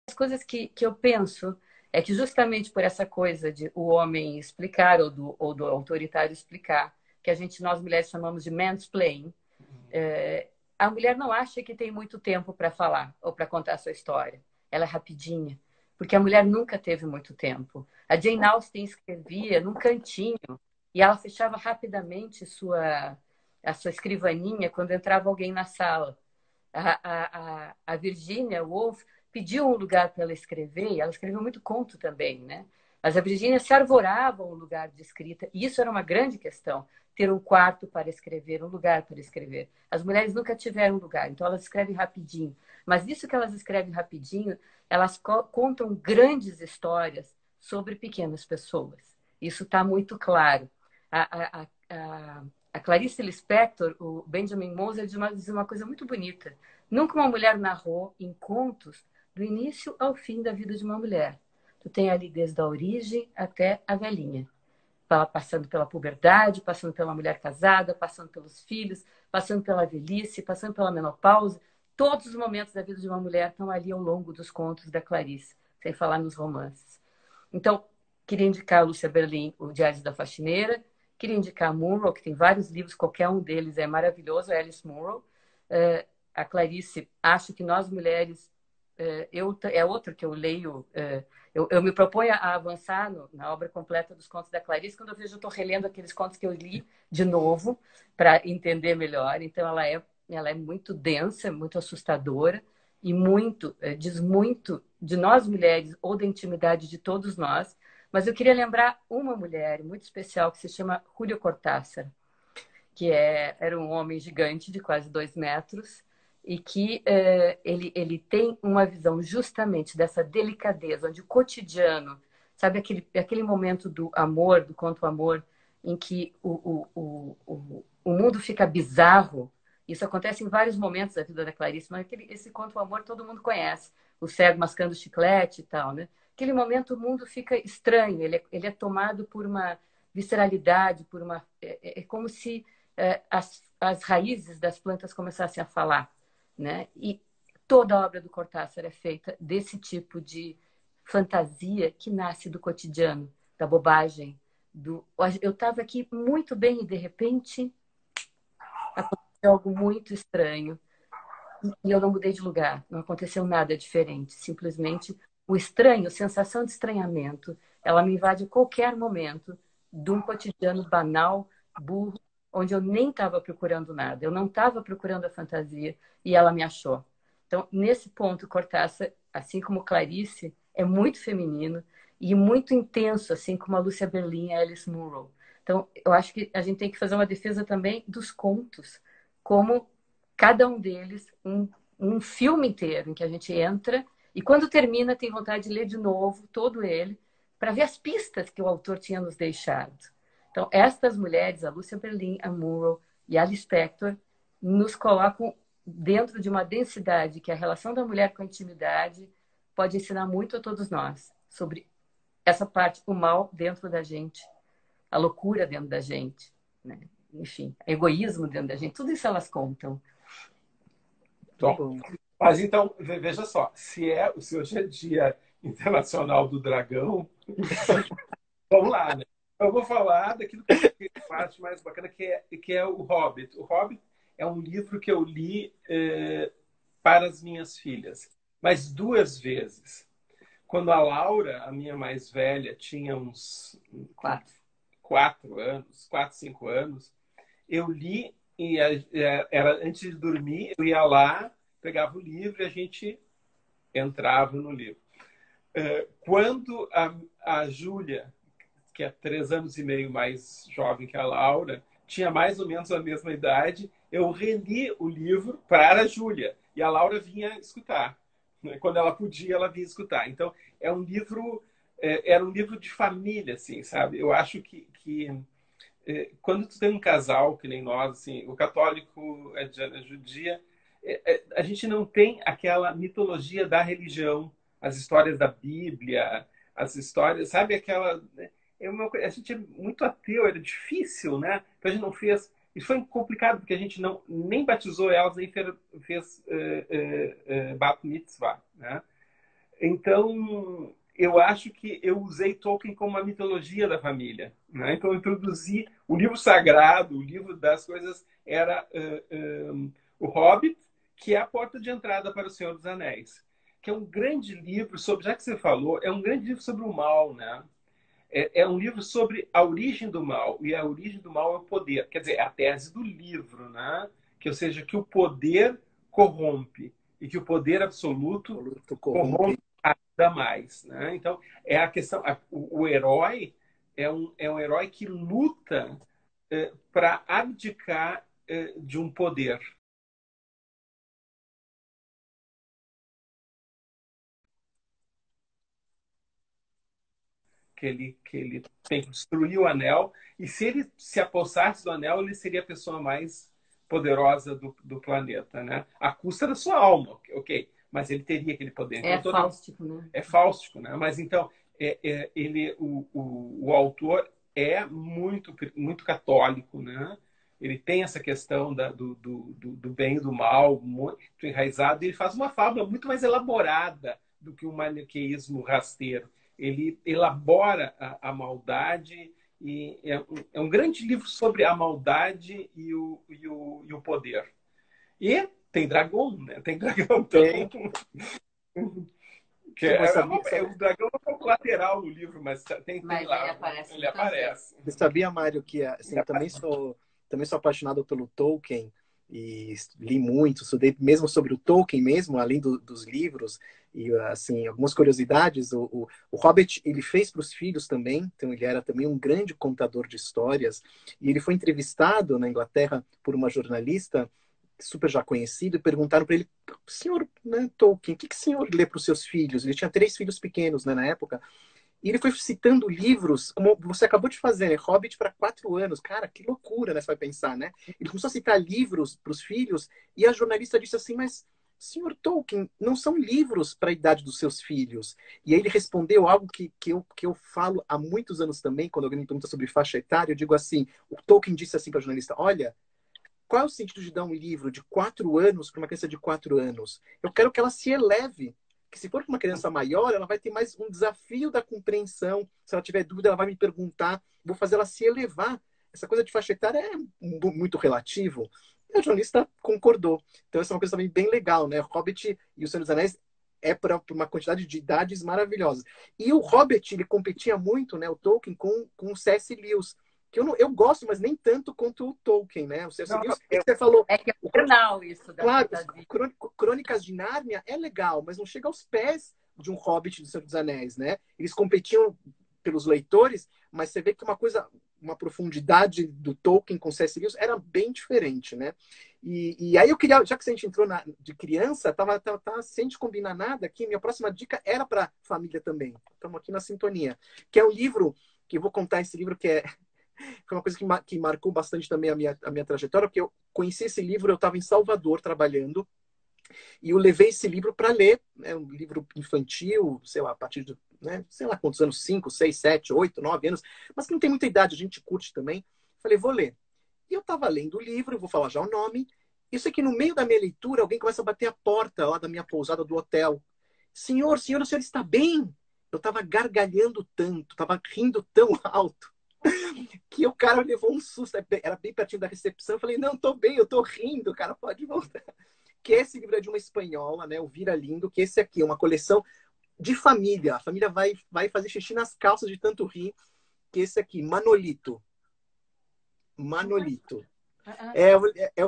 as coisas que eu penso é que justamente por essa coisa de o homem explicar ou do autoritário explicar, que nós mulheres chamamos de mansplaining, a mulher não acha que tem muito tempo para falar ou para contar a sua história. Ela é rapidinha, porque a mulher nunca teve muito tempo. A Jane Austen escrevia num cantinho e ela fechava rapidamente a sua escrivaninha quando entrava alguém na sala. A Virginia Woolf pediu um lugar para ela escrever, e ela escreveu muito conto também, né? Mas a Virginia se arvorava um lugar de escrita, e isso era uma grande questão, ter um quarto para escrever, um lugar para escrever. As mulheres nunca tiveram lugar, então elas escrevem rapidinho. Mas isso que elas escrevem rapidinho, elas contam grandes histórias sobre pequenas pessoas. Isso está muito claro. A Clarice Lispector, o Benjamin Moser, diz uma coisa muito bonita. Nunca uma mulher narrou em contos do início ao fim da vida de uma mulher. Tu tem ali desde a origem até a velhinha. Passando pela puberdade, passando pela mulher casada, passando pelos filhos, passando pela velhice, passando pela menopausa. Todos os momentos da vida de uma mulher estão ali ao longo dos contos da Clarice, sem falar nos romances. Então, queria indicar a Lúcia Berlin, o Diário da Faxineira. Queria indicar a Munro, que tem vários livros, qualquer um deles é maravilhoso, a Alice Munro. A Clarice, acho que nós mulheres, é outra que eu leio, eu me proponho a avançar na obra completa dos contos da Clarice, quando eu vejo, eu estou relendo aqueles contos que eu li de novo, para entender melhor. Então, ela é muito densa, muito assustadora, e diz muito de nós mulheres, ou da intimidade de todos nós. Mas eu queria lembrar uma mulher muito especial que se chama Julio Cortázar, que era um homem gigante de quase 2 metros e que ele tem uma visão justamente dessa delicadeza, onde o cotidiano, sabe aquele momento do amor, do conto amor, em que o mundo fica bizarro. Isso acontece em vários momentos da vida da Clarice, mas esse conto amor todo mundo conhece. O cego mascando chiclete e tal, né? Aquele momento o mundo fica estranho, ele é tomado por uma visceralidade, é como se as raízes das plantas começassem a falar, né? E toda a obra do Cortázar é feita desse tipo de fantasia que nasce do cotidiano, da bobagem. Eu estava aqui muito bem e de repente aconteceu algo muito estranho e eu não mudei de lugar, não aconteceu nada diferente, simplesmente o estranho, a sensação de estranhamento, ela me invade a qualquer momento de um cotidiano banal, burro, onde eu nem estava procurando nada. Eu não estava procurando a fantasia e ela me achou. Então, nesse ponto, Cortázar, assim como Clarice, é muito feminino e muito intenso, assim como a Lúcia Berlin e a Alice Munro. Então, eu acho que a gente tem que fazer uma defesa também dos contos, como cada um deles, um filme inteiro em que a gente entra e quando termina tem vontade de ler de novo todo ele para ver as pistas que o autor tinha nos deixado. Então, estas mulheres, a Lúcia Berlin, a Munro e a Alice Spector, nos colocam dentro de uma densidade que a relação da mulher com a intimidade pode ensinar muito a todos nós sobre essa parte, o mal dentro da gente, a loucura dentro da gente, né? Enfim, egoísmo dentro da gente, tudo isso elas contam. Bom, mas então, veja só, se hoje é Dia Internacional do Dragão, vamos lá, né? Eu vou falar daquilo que é a parte mais bacana, que é o Hobbit. O Hobbit é um livro que eu li para as minhas filhas, mas 2 vezes. Quando a Laura, a minha mais velha, tinha uns 4 anos, 4, 5 anos, eu li, e era antes de dormir, eu ia lá pegava o livro e a gente entrava no livro. Quando a Júlia, que é 3 anos e meio mais jovem que a Laura, tinha mais ou menos a mesma idade, eu reli o livro para a Júlia. E a Laura vinha escutar. Quando ela podia, ela vinha escutar. Então, é um livro, era um livro de família, assim, sabe? Eu acho que quando tu tem um casal, que nem nós, assim, o católico, a judia, a gente não tem aquela mitologia da religião, as histórias da Bíblia, as histórias, sabe aquela... a gente é muito ateu, era difícil, né? Então a gente não fez... Isso foi complicado, porque a gente não nem batizou elas, nem fez Bat Mitzvah, né? Então, eu acho que eu usei Tolkien como uma mitologia da família, né? Então, eu introduzi o livro sagrado, o livro das coisas, era o Hobbit, que é a porta de entrada para o Senhor dos Anéis, que é um grande livro sobre, já que você falou, é um grande livro sobre o mal, né? É um livro sobre a origem do mal, e a origem do mal é o poder. Quer dizer, é a tese do livro, né? Que, ou seja, que o poder corrompe e que o poder absoluto corrompe ainda mais, né? Então, é a questão... O herói é um herói que luta para abdicar de um poder. Que ele tem que destruir o anel, e se ele se apossasse do anel, ele seria a pessoa mais poderosa do planeta, né? À custa da sua alma, ok? Mas ele teria aquele poder. Então, fáustico, né? É fáustico, né? Mas então, o autor é muito, muito católico, né? Ele tem essa questão do bem e do mal muito enraizado, e ele faz uma fábula muito mais elaborada do que o maniqueísmo rasteiro. Ele elabora a maldade, e é um grande livro sobre a maldade e o poder. E tem dragão, né? Tem dragão. O dragão é um pouco lateral no livro, mas tem lá. Ele aparece. Ele aparece. Você sabia, Mário, que assim, eu também sou apaixonado pelo Tolkien e li muito, estudei mesmo sobre o Tolkien mesmo, além dos livros, e assim, algumas curiosidades. O Hobbit, ele fez para os filhos também, então ele era também um grande contador de histórias, e ele foi entrevistado na Inglaterra por uma jornalista super já conhecido, e perguntaram para ele: senhor, né, Tolkien, o que o senhor lê para os seus filhos? Ele tinha 3 filhos pequenos, né, na época. E ele foi citando livros, como você acabou de fazer, né? Hobbit para 4 anos. Cara, que loucura, né? Você vai pensar, né? Ele começou a citar livros para os filhos, e a jornalista disse assim: mas, senhor Tolkien, não são livros para a idade dos seus filhos. E aí ele respondeu algo que eu falo há muitos anos também, quando alguém me pergunta sobre faixa etária, eu digo assim: o Tolkien disse assim para a jornalista: olha, qual é o sentido de dar um livro de 4 anos para uma criança de 4 anos? Eu quero que ela se eleve. Que se for para uma criança maior, ela vai ter mais um desafio da compreensão. Se ela tiver dúvida, ela vai me perguntar. Vou fazer ela se elevar. Essa coisa de faixa etária é muito relativo. E a jornalista concordou. Então, essa é uma coisa também bem legal, né? Hobbit e O Senhor dos Anéis é para uma quantidade de idades maravilhosas. E o Hobbit, ele competia muito, né, o Tolkien, com o C.S. Lewis, que eu gosto, mas nem tanto quanto o Tolkien, né? O C.S. Lewis, você falou... É que é final isso da Claro, fantasia. Crônicas de Nárnia é legal, mas não chega aos pés de um Hobbit do Senhor dos Anéis, né? Eles competiam pelos leitores, mas você vê que uma profundidade do Tolkien com C.S. Lewis era bem diferente, né? E aí eu queria, já que a gente entrou de criança, tava sem te combinar nada aqui, minha próxima dica era para família também. Estamos aqui na sintonia. Que é um livro, que eu vou contar esse livro, que foi uma coisa que marcou bastante também a minha trajetória, porque eu conheci esse livro, eu estava em Salvador trabalhando, e eu levei esse livro para ler, né, um livro infantil, sei lá, a partir de, né, sei lá quantos anos, 5, 6, 7, 8, 9 anos, mas que não tem muita idade, a gente curte também. Falei, vou ler. E eu estava lendo o livro, vou falar já o nome, isso aqui no meio da minha leitura, alguém começa a bater a porta lá da minha pousada do hotel. Senhor, o senhor está bem? Eu estava gargalhando tanto, estava rindo tão alto, que o cara levou um susto. Era bem pertinho da recepção. Eu falei, não, tô bem, eu tô rindo, cara, pode voltar. Que esse livro é de uma espanhola, né, o Vira Lindo, que esse aqui é uma coleção de família. A família vai fazer xixi nas calças de tanto rir. Que esse aqui, Manolito. Manolito. É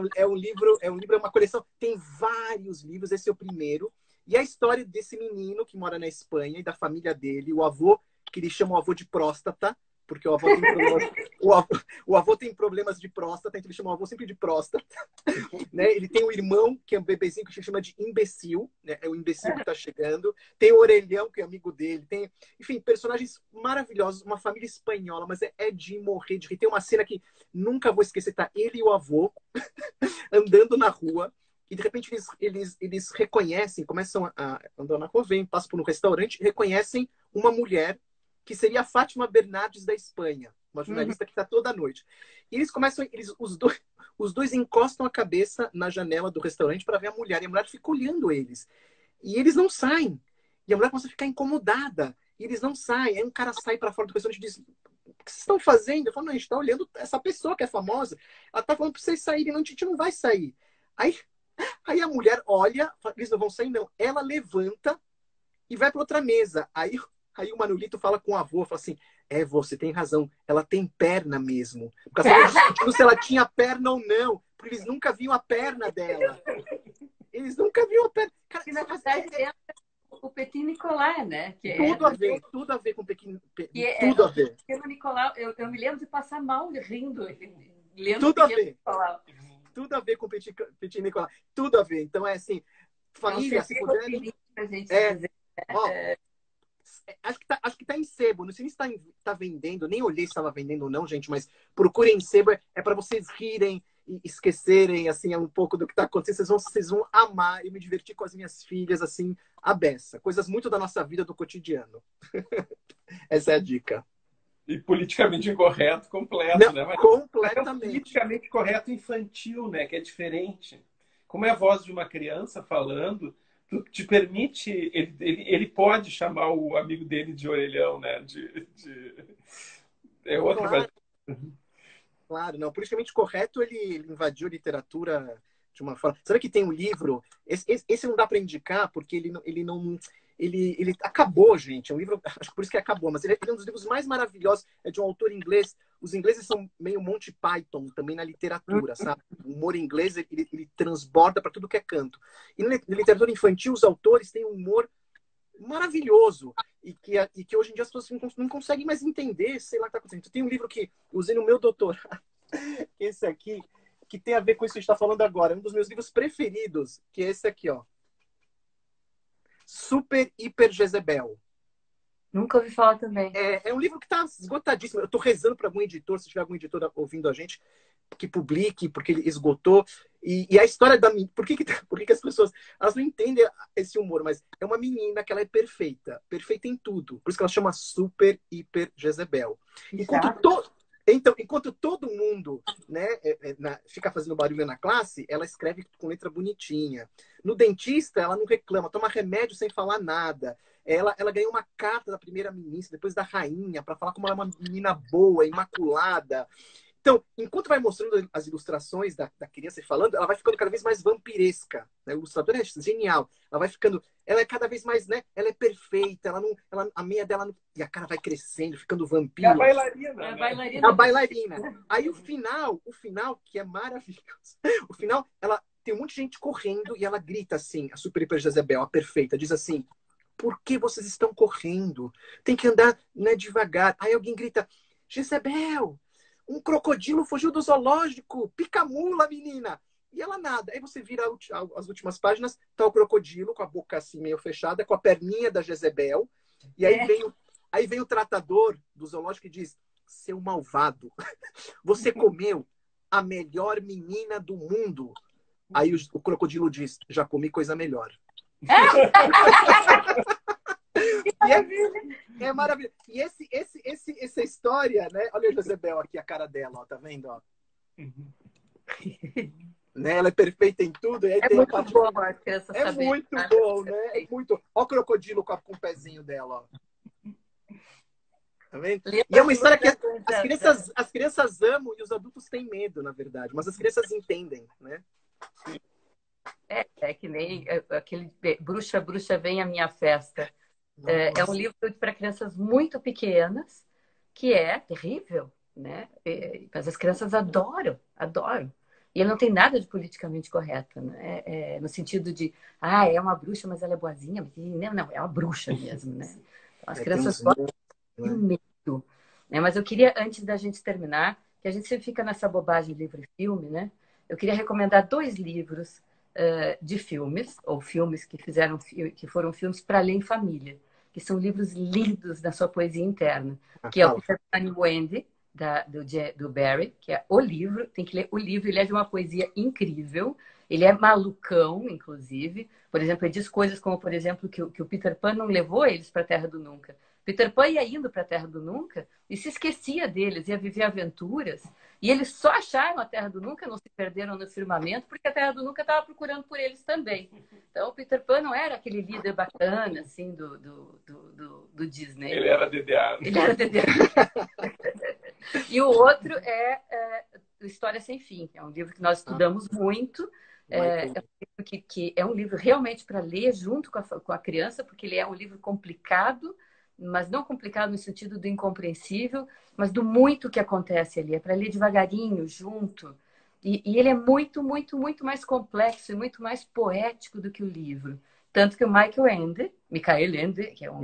uma coleção, tem vários livros, esse é o primeiro. E a história desse menino que mora na Espanha e da família dele, o avô, que eles chamam o avô de próstata, porque o avô tem problemas, o avô tem problemas de próstata, então eles chamam o avô sempre de próstata. Né? Ele tem um irmão, que é um bebezinho que a gente chama de imbecil, né? É o imbecil que tá chegando. Tem o orelhão, que é amigo dele. Tem, enfim, personagens maravilhosos, uma família espanhola, mas é de morrer de rir. Tem uma cena que nunca vou esquecer, tá? Ele e o avô andando na rua. E de repente eles reconhecem, começam a andar na rua, vêm, passam por um restaurante, reconhecem uma mulher que seria a Fátima Bernardes da Espanha, uma jornalista que está toda noite. E eles começam, os dois encostam a cabeça na janela do restaurante para ver a mulher, e a mulher fica olhando eles. E eles não saem. E a mulher começa a ficar incomodada. E eles não saem. Aí um cara sai para fora do restaurante e diz: o que vocês estão fazendo? Eu falo: não, a gente está olhando essa pessoa que é famosa. Ela está falando para vocês saírem, não, a gente não vai sair. Aí a mulher olha, eles não vão sair, não. Ela levanta e vai para outra mesa. Aí o Manolito fala com o avô, fala assim: você tem razão, ela tem perna mesmo. Porque ela estava discutindo se ela tinha perna ou não, porque eles nunca viam a perna dela. Eles nunca viam a perna. Cara, que na verdade é o Petit Nicolas, né? Que tudo a ver com Pequeno, tudo a ver. O Nicolau, eu me lembro de passar mal rindo, lendo tudo a ver. Nicolau. Tudo a ver com Petit Nicolas. Tudo a ver. Então é assim, família, se puder. Acho que tá em sebo. Não sei se tá vendendo. Nem olhei se estava vendendo ou não, gente. Mas procurem em sebo. É para vocês rirem e esquecerem assim um pouco do que tá acontecendo. Vocês vão amar. Eu me diverti com as minhas filhas assim à beça. Coisas muito da nossa vida, do cotidiano. Essa é a dica. E politicamente incorreto completo, não, né? Mas completamente. é um politicamente correto infantil, né? Que é diferente. Como é a voz de uma criança falando, te permite... Ele pode chamar o amigo dele de orelhão, né? É outra coisa. Claro, não. Politicamente correto, ele invadiu a literatura de uma forma... Sabe que tem um livro... Esse não dá para indicar, porque ele acabou, gente. É um livro, acho que por isso que acabou, mas ele é um dos livros mais maravilhosos. É de um autor inglês. Os ingleses são meio Monty Python também na literatura, sabe? O humor inglês, ele transborda para tudo que é canto. E na literatura infantil, os autores têm um humor maravilhoso e que hoje em dia as pessoas não conseguem mais entender, sei lá o que está acontecendo. Tem um livro que usei no meu doutorado, esse aqui, que tem a ver com isso que a gente está falando agora. É um dos meus livros preferidos, que é esse aqui, ó. Super Hiper Jezebel. Nunca ouvi falar também. É um livro que está esgotadíssimo. Eu estou rezando para algum editor, se tiver algum editor ouvindo a gente, que publique, porque ele esgotou. E a história da menina... Por que as pessoas... Elas não entendem esse humor, mas é uma menina que ela é perfeita. Perfeita em tudo. Por isso que ela chama Super Hiper Jezebel. Enquanto todo mundo, né, fica fazendo barulho na classe, ela escreve com letra bonitinha. No dentista, ela não reclama, toma remédio sem falar nada. Ela ganhou uma carta da primeira-ministra, depois da rainha, para falar como ela é uma menina boa, imaculada. Então, enquanto vai mostrando as ilustrações da criança e falando, ela vai ficando cada vez mais vampiresca. Né? O ilustrador é genial. Ela é cada vez mais, né? Ela é perfeita. A meia dela e a cara vai crescendo, ficando vampiro. É a bailarina. A bailarina. Aí o final que é maravilhoso. O final, ela tem um monte de gente correndo e ela grita assim, a Super Hiper Jezebel, a perfeita, diz assim: por que vocês estão correndo? Tem que andar, né, devagar. Aí alguém grita: Jezebel, um crocodilo fugiu do zoológico, pica mula, menina. E ela nada. Aí você vira as últimas páginas, tá o crocodilo com a boca assim meio fechada, com a perninha da Jezebel. E aí vem o tratador do zoológico e diz: seu malvado, você comeu a melhor menina do mundo. Aí o crocodilo diz: já comi coisa melhor. É maravilhoso. E essa história, né? Olha a Jezebel aqui, a cara dela, ó, tá vendo? Ó? Né? Ela é perfeita em tudo. E aí tem muito bom, muito bom, né? É muito... Ó o crocodilo com o pezinho dela, ó. Tá vendo? E é uma história que as crianças amam e os adultos têm medo, na verdade. Mas as crianças entendem, né? É que nem aquele Bruxa, Bruxa, Vem à Minha Festa. É um livro para crianças muito pequenas, que é terrível, né? Mas as crianças adoram. E ele não tem nada de politicamente correto, né? No sentido de, é uma bruxa, mas ela é boazinha. Não, é uma bruxa mesmo, né? Então, as crianças gostam de medo. Né? Mas eu queria, antes da gente terminar, que a gente sempre fica nessa bobagem livro e filme, né? Eu queria recomendar 2 livros de filmes, ou filmes que foram filmes para ler em família, que são livros lindos na sua poesia interna, que é o Peter Pan e Wendy, do Barry, que é o livro, tem que ler o livro, ele é de uma poesia incrível, ele é malucão, inclusive. Por exemplo, ele diz coisas como, por exemplo, que o Peter Pan não levou eles para a Terra do Nunca. Peter Pan ia indo para a Terra do Nunca e se esquecia deles, ia viver aventuras. E eles só acharam a Terra do Nunca, não se perderam no firmamento, porque a Terra do Nunca estava procurando por eles também. Então, o Peter Pan não era aquele líder bacana, assim, do Disney. Ele era DDA. Ele era DDA. E o outro é História Sem Fim. É um livro que nós estudamos muito. É um livro que é um livro realmente para ler junto com a criança, porque ele é um livro complicado, mas não complicado no sentido do incompreensível, mas do muito que acontece ali. É para ler devagarinho, junto. E ele é muito, muito, muito mais complexo e muito mais poético do que o livro. Tanto que o Michael Ende, que é um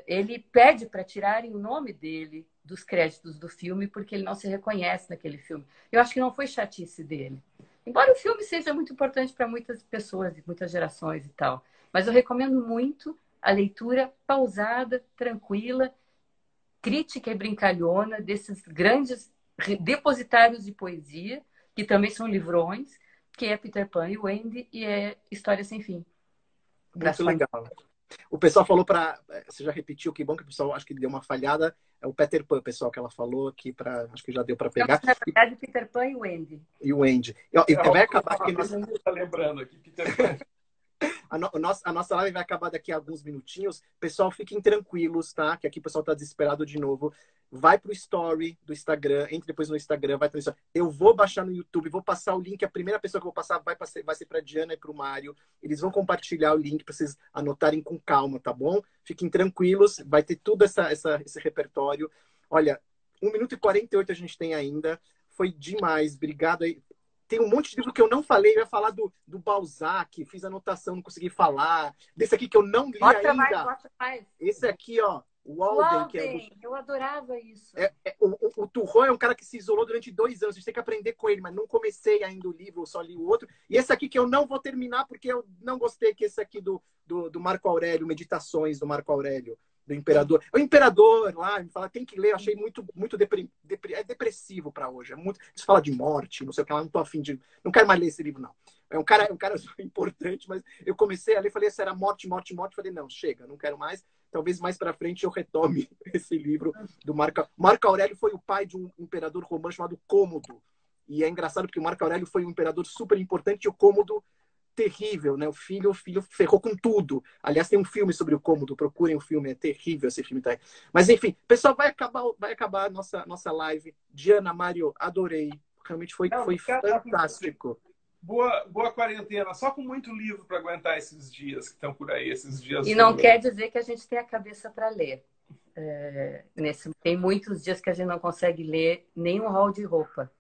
ele pede para tirarem o nome dele dos créditos do filme porque ele não se reconhece naquele filme. Eu acho que não foi chatice dele. Embora o filme seja muito importante para muitas pessoas, muitas gerações e tal. Mas eu recomendo muito a leitura pausada, tranquila, crítica e brincalhona desses grandes depositários de poesia, que também são livrões, que é Peter Pan e Wendy e é História Sem Fim. Muito legal. O pessoal falou você já repetiu, que bom que o pessoal acho que deu uma falhada. É o Peter Pan, pessoal, que ela falou aqui, acho que já deu para pegar. Na verdade, Peter Pan e Wendy. E o Wendy. Vai acabar aqui. Nós não está lembrando aqui, Peter Pan. A nossa live vai acabar daqui a alguns minutinhos. Pessoal, fiquem tranquilos, tá? Que aqui o pessoal tá desesperado de novo. Vai pro story do Instagram, entre depois no Instagram, vai pro Instagram. Eu vou baixar no YouTube, vou passar o link. A primeira pessoa que eu vou passar vai ser pra Diana e pro Mário. Eles vão compartilhar o link pra vocês anotarem com calma, tá bom? Fiquem tranquilos, vai ter tudo esse repertório. Olha, 1 minuto e 48 a gente tem ainda. Foi demais, obrigado aí. Tem um monte de livro que eu não falei. Eu ia falar do Balzac, fiz anotação, não consegui falar. Desse aqui que eu não li ainda. Mostra mais. Esse aqui, ó. O Walden. Que é eu adorava isso. O Turron é um cara que se isolou durante 2 anos. A gente tem que aprender com ele, mas não comecei ainda o livro, eu só li o outro. E esse aqui que eu não vou terminar, porque eu não gostei, que esse aqui do Marco Aurélio, Meditações do Marco Aurélio, do Imperador. O Imperador lá, me fala, tem que ler. Eu achei muito depressivo para hoje. Isso fala de morte, não sei o que lá, não tô afim de. Não quero mais ler esse livro, não. É um cara importante, mas eu comecei a ler, falei, se era morte. Falei, não, chega, não quero mais. Talvez mais para frente eu retome esse livro do Marco. Marco Aurélio foi o pai de um imperador romano chamado Cômodo. E é engraçado porque o Marco Aurélio foi um imperador super importante e o Cômodo terrível, né? O filho ferrou com tudo. Aliás, tem um filme sobre o Cômodo, procurem o filme, é terrível esse filme. Tá aí. Mas enfim, pessoal, vai acabar a nossa live. Diana, Mário, adorei. Realmente foi fantástico. Boa quarentena, só com muito livro para aguentar esses dias que estão por aí, esses dias. E não quer dizer que a gente tem a cabeça para ler. Tem muitos dias que a gente não consegue ler nem um rol de roupa.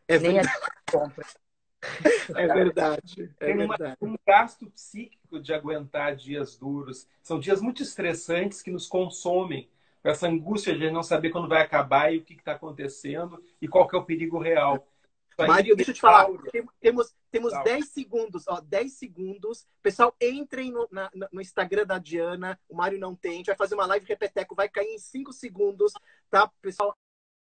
Nem a gente compra. É verdade. Tem um gasto psíquico de aguentar dias duros. São dias muito estressantes que nos consomem. Com essa angústia de não saber quando vai acabar e o que está acontecendo e qual que é o perigo real. Mário, deixa eu te falar. Temos 10 segundos. 10 segundos. Pessoal, entrem no Instagram da Diana. O Mário não tem. A gente vai fazer uma live repeteco. Vai cair em 5 segundos. Tá, pessoal?